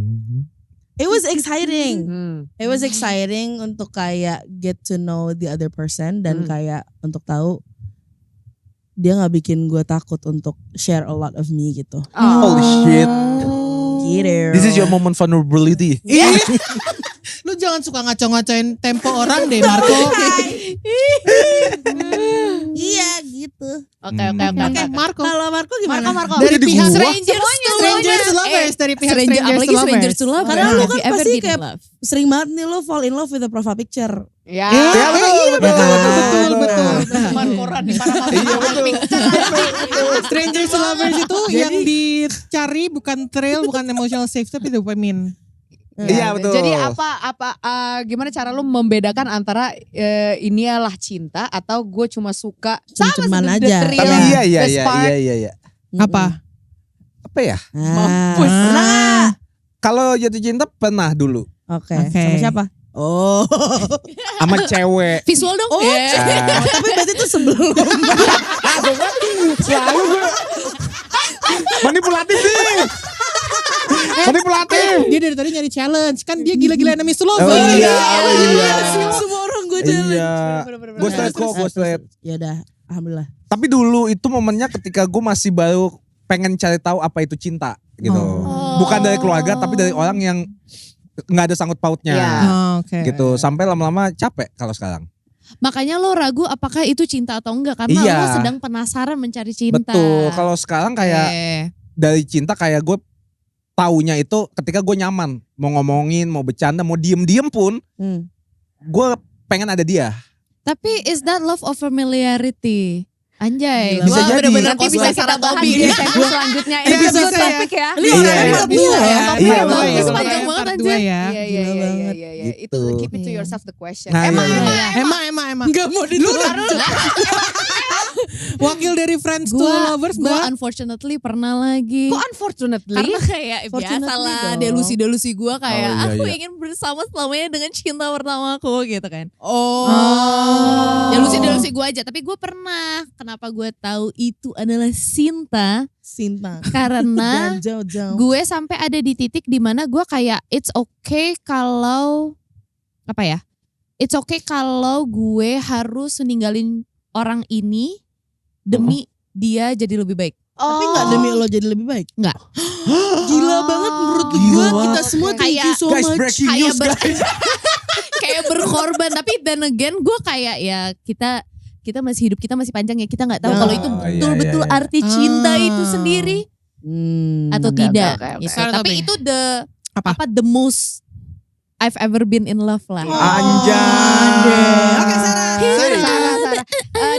It was exciting. Hmm. It was exciting untuk kayak get to know the other person dan kayak untuk tahu dia nggak bikin gue takut untuk share a lot of me gitu. Holy shit. Gitu. This is your moment vulnerability. Lu jangan suka ngaco-ngacoin tempo orang deh Marco. Iya gitu. Oke. Oke Marco. Kalau Marco gimana? Marco. Dari Jadi pihak gua. strangers to lovers. Dari pihak Strangers to lovers. Karena lu Have kan you ever pasti been in kayak love? sering banget nih lo fall in love with the profile picture. Ya. Ya betul. betul. Teman koran di mana Iya betul. Strangers to lovers itu yang dicari bukan thrill, bukan emotional safe tapi dopamin. Iya, betul. Jadi gimana cara lu membedakan antara ini adalah cinta atau gue cuma suka Cem-ceman sama aja. Tapi iya. Apa? Apa ya? Mampus. Kalau jatuh cinta pernah dulu Oke. Oke. Sama siapa? Oh. sama cewek. Visual dong. Oh, tapi berarti itu sebelum. Selalu gue manipulatif nih. Manipulatif. Dia dari tadi nyari challenge. Kan dia gila-gila enemies to lovers. Oh iya. Semua orang gue jalan. Iya. Gue straight. Ya udah, alhamdulillah. Tapi dulu itu momennya ketika gue masih baru pengen cari tahu apa itu cinta gitu. Bukan dari keluarga tapi dari orang yang nggak ada sangkut pautnya. Iya. Oke. Gitu. Sampai lama-lama capek kalau sekarang. Makanya lo ragu apakah itu cinta atau enggak karena Iya. lo sedang penasaran mencari cinta. Betul. Kalau sekarang kayak dari cinta kayak gue taunya itu ketika gue nyaman. Mau ngomongin, mau bercanda, mau diem-diem pun gue pengen ada dia. Tapi is that love of familiarity? Anjay. Bisa Wah, jadi. bener-bener Nanti bisa kita bahas di segmen selanjutnya. Iya, Episode bisa ya. topik ya. Ini orangnya part dua ya. Iya, Bagus, betul. panjang banget Part anjir. dua ya. Iya. Itu Gitu. keep it to yourself the question. Nah, Emang iya. Emang. Enggak mau ditolak. Wakil dari Friends to Gua Lovers, gua Mbak. unfortunately pernah lagi. kok unfortunately? Karena kayak Fortunately biasa lah dong. delusi-delusi gue kayak Oh, iya, aku iya. ingin bersama selamanya dengan cinta pertamaku gitu kan. Oh. Delusi-delusi gue aja. Tapi gue pernah. Kenapa gue tahu itu adalah cinta? Sinta. Karena Jauh-jauh. gue sampai ada di titik dimana gue kayak it's okay kalau apa ya? It's okay kalau gue harus meninggalin orang ini demi dia jadi lebih baik. Tapi gak demi lo jadi lebih baik? Enggak. Gila banget menurut Gila gue. banget. Kita semua thank you so Guys, much. breaking Kayak news guys. kayak berkorban. Tapi then again gue kayak ya kita masih hidup, kita masih panjang ya, kita nggak tahu Oh, kalau itu iya, betul-betul iya. arti cinta itu sendiri atau Oke, tidak. oke. Gitu. Sorry, Tapi tapi- itu Apa? the most I've ever been in love lah. Anjay. Oke, Sarah.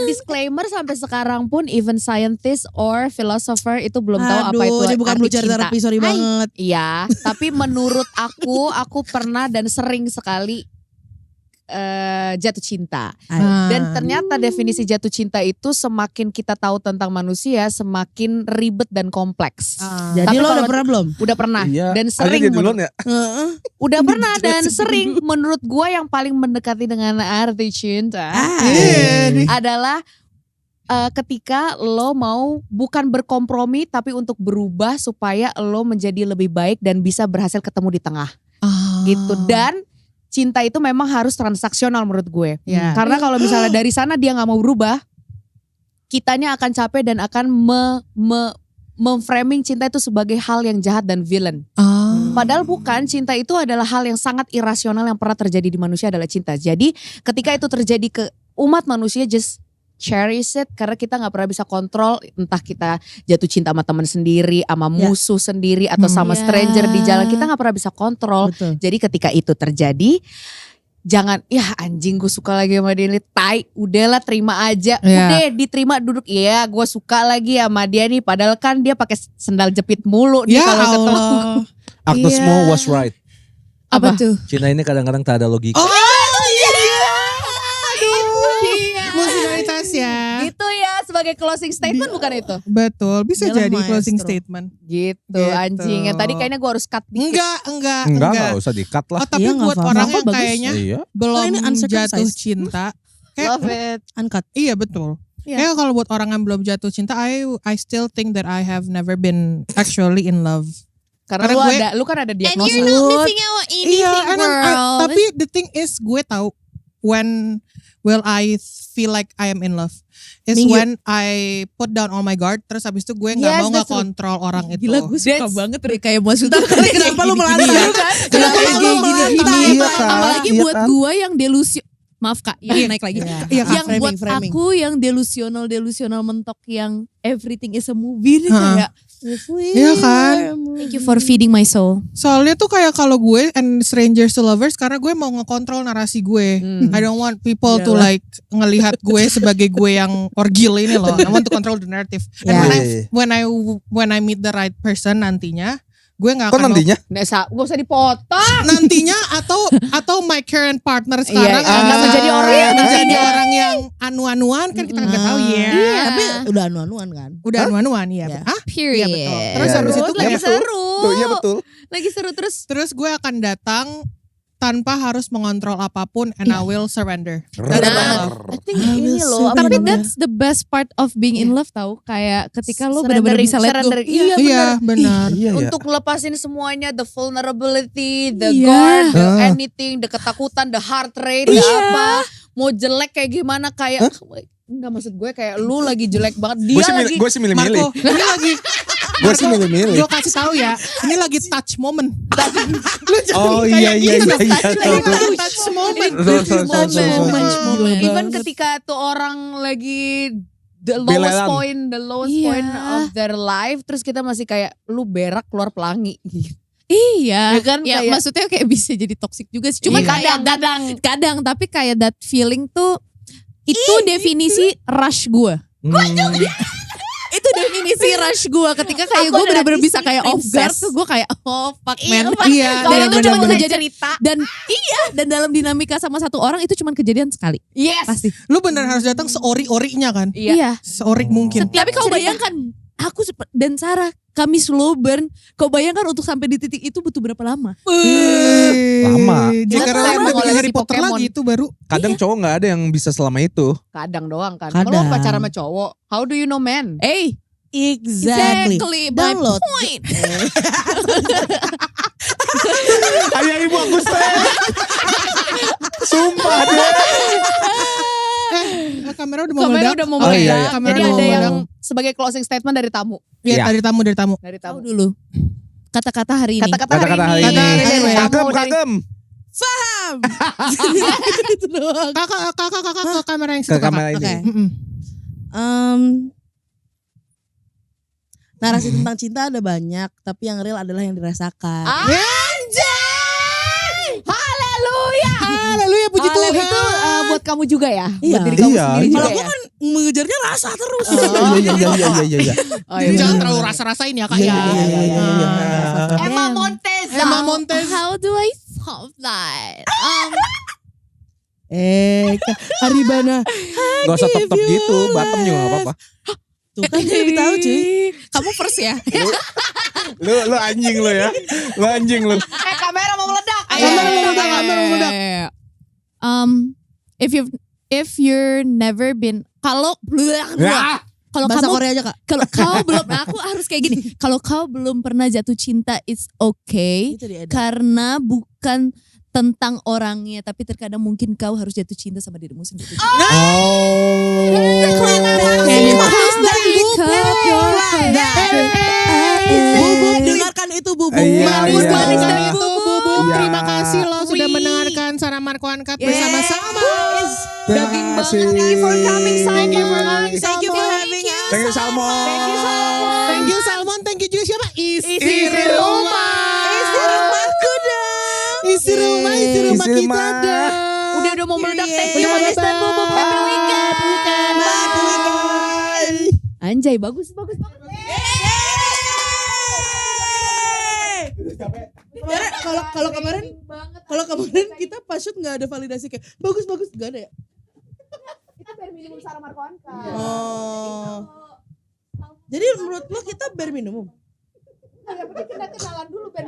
Disclaimer sampai sekarang pun even scientist or philosopher itu belum tahu apa itu Aduh, ini bukan arti belajar cinta. terapi, sorry banget. Iya, tapi menurut aku pernah dan sering sekali jatuh cinta. Dan ternyata definisi jatuh cinta itu semakin kita tahu tentang manusia semakin ribet dan kompleks. Jadi Tapi lo kalau- udah pernah belum? Udah pernah Iya. dan Aja sering dia duluan ya. udah pernah dan sering menurut gua yang paling mendekati dengan arti cinta adalah ketika lo mau bukan berkompromi tapi untuk berubah supaya lo menjadi lebih baik dan bisa berhasil ketemu di tengah gitu. Dan cinta itu memang harus transaksional menurut gue. Ya. Karena kalau misalnya dari sana dia nggak mau berubah, kitanya akan capek dan akan memframing cinta itu sebagai hal yang jahat dan villain. Padahal bukan, cinta itu adalah hal yang sangat irasional yang pernah terjadi di manusia adalah cinta. Jadi ketika itu terjadi ke umat manusia, just cherish it karena kita nggak pernah bisa kontrol entah kita jatuh cinta sama teman sendiri, sama musuh sendiri atau sama Ya. stranger di jalan, kita nggak pernah bisa kontrol. Betul. Jadi ketika itu terjadi, jangan ya anjing gue suka lagi sama dia nih, tai, udahlah terima aja, Iya. udah diterima duduk, ya gue suka lagi sama dia nih, padahal kan dia pakai sendal jepit mulu nih Ya kalau ketemu. Allah. Agnes Iya. Mo was right. Apa tuh? Cinta ini kadang-kadang tak ada logika. Oh, Iya. musikalitas ya. Gitu ya sebagai closing statement bukan itu? Betul, bisa Dialah jadi closing maestro. statement. Gitu, anjing. Tadi kayaknya gue harus cut dikit. Enggak. Enggak usah di-cut lah. Oh, tapi Iya, nggak buat apa-apa. orang Nggak yang apa-apa, bagus. kayaknya Iya. belum ini uncircumcised. jatuh cinta. Love it. Uncut. Iya betul. Iya. Kayak kalau buat orang yang belum jatuh cinta, I still think that I have never been actually in love. Karena Karena lu kan ada And diagnosa. you're not missing out anything, Iya, girl. tapi the thing is gue tahu when will I feel like I am in love is Minggu. when I put down all my guard, terus habis itu gue nggak Yes, mau nggak that's true. kontrol orang itu. Gila gue suka That's- banget deh kayak maksudnya Kenapa lu melatih? Kenapa lu melatih? Iya kan? apalagi Iya buat kan? gua yang delusi. Maaf Kak, yang naik lagi. Iya, Kak. Yang buat Framing. aku yang delusional mentok yang everything is a movie nih Hah. kayak Iya kan? thank you for feeding my soul. Soalnya tuh kayak kalau gue and strangers to lovers karena gue mau ngekontrol narasi gue. I don't want people to like ngelihat gue sebagai gue yang orgil ini loh. I want to control the narrative. And Yeah. when I meet the right person nantinya, gue nggak Kok akan nantinya? Gak usah dipotong. nantinya atau my current partner sekarang nggak menjadi orang yang menjadi orang yang anu-anuan kan kita nggak tahu ya. Iya. Tapi udah anu-anuan kan. Udah anu-anuan ya. Iya. Period. Iya betul. Terus Iya. habis itu lagi kayak seru. Tuh, iya betul. Lagi seru terus gue akan datang tanpa harus mengontrol apapun and I will surrender. That's Nah, love. I think ini loh. Tapi apa namanya? that's the best part of being in love tau. Kayak ketika lo benar-benar bisa let go. Surrendering. Iya benar. Iya, ya. Untuk ngelepasin semuanya, the vulnerability, the Iya. guard, the anything, the ketakutan, the heart rate, the apa, mau jelek kayak gimana kayak enggak, maksud gue kayak lu lagi jelek banget, dia lagi Gue sih milih-milih. Marco, ini lagi Gue sih milih-milih. gue kasih tahu ya, ini lagi touch moment. Oh iya iya iya. Touch moment. Moment. even ketika tuh orang lagi the Belelan. lowest Iya. point of their life, terus kita masih kayak lu berak keluar pelangi gitu. Iya. Ya kan, Ya, kayak- maksudnya kayak bisa jadi toxic juga sih. Cuma Iya. kayak kadang tapi kayak that feeling tuh itu Iya. definisi rush gue. Itu definisi rush gue ketika kayak Aku gue adalah bener-bener bisa Disney kayak off guard princess. tuh gue kayak oh fuck man. Iya, Soalnya itu tuh cuma cuma kejadian cerita. dan dalam dinamika sama satu orang itu cuma kejadian sekali. Yes. Pasti. Lu bener harus datang seori-orinya kan? Iya. Seorik mungkin. Tapi kau bayangkan aku dan Sarah kami slow burn. Kau bayangkan untuk sampai di titik itu butuh berapa lama? Lama. Jika Kita Rowling emang udah oleh Harry si Potter Pokemon. lagi itu baru. Kadang cowok nggak ada yang bisa selama itu. Kadang doang kan. Kadang. Kalau pacaran sama cowok, how do you know man? Exactly. My Download. point. Ayah ibu aku Sumpah deh. Kamera udah mau Kamera meledak. udah mau Oh, meledak. iya, iya. Kamera Jadi udah ada mau yang meledak. sebagai closing statement dari tamu. Iya, Iya. dari tamu. Dari Tahu tamu. dulu. Kata-kata hari ini. Kata-kata Kata-kata hari hari ini. ini. Dari tamu, Kagem dari- kagem. Itu doang. Kakak ke kamera yang Ke situ kakak. kamera ini. Oke. Mm-mm. Narasi tentang cinta ada banyak, tapi yang real adalah yang dirasakan. Anjay! Haleluya! Haleluya puji Haleluya. Tuhan. Itu buat kamu juga ya? Iya. Buat diri kamu Iya, sendiri iya. juga Kalau ya? gue kan mengejarnya rasa terus. Iya iya. Oh, Jadi iya, jangan bener. terlalu rasa-rasain ya kak Iya, ya. iya, iya, iya, iya. Emma Monteza. Emma Montez. How do I solve that? Haribana. Gak usah top-top gitu. Bottom juga gak apa-apa. Tuh kan dia lebih tahu cuy. Kamu first ya? Lu anjing lu ya. Lu anjing lu. Kamera mau meledak. Kamera mau meledak. If you're never been kalau Ya. kalau Bahasa kamu Korea aja kak. kalau kau belum aku harus kayak gini. Kalau kau belum pernah jatuh cinta it's okay Itu dia. karena bukan tentang orangnya tapi terkadang mungkin kau harus jatuh cinta sama dirimu sendiri. Bubuk dengarkan itu bubuk. Iya, Manis iya. manis dari Iya. itu bubuk. Iya. Terima kasih lo sudah mendengarkan Sarah Marco Uncut bersama-sama. Daging banget. Thank you for coming, Thank you for coming, Thank you for Salmon. having us. Thank you Salmon. Thank you Salmon. Thank you juga siapa? Isi rumah. Isi rumahku dong. Isi rumah Isi kita rumah. dong. Udah mau meledak. Thank Udah you mau Manis dan meledak. Bubuk. Happy weekend. Happy weekend. Anjay, bagus. Kalau kemarin kita pas shoot nggak ada validasi kayak bagus nggak ada ya. Itu bare minimum Sarah Marco Uncut. Oh. Jadi menurut lo kita bare minimum? Kita kenalan dulu bare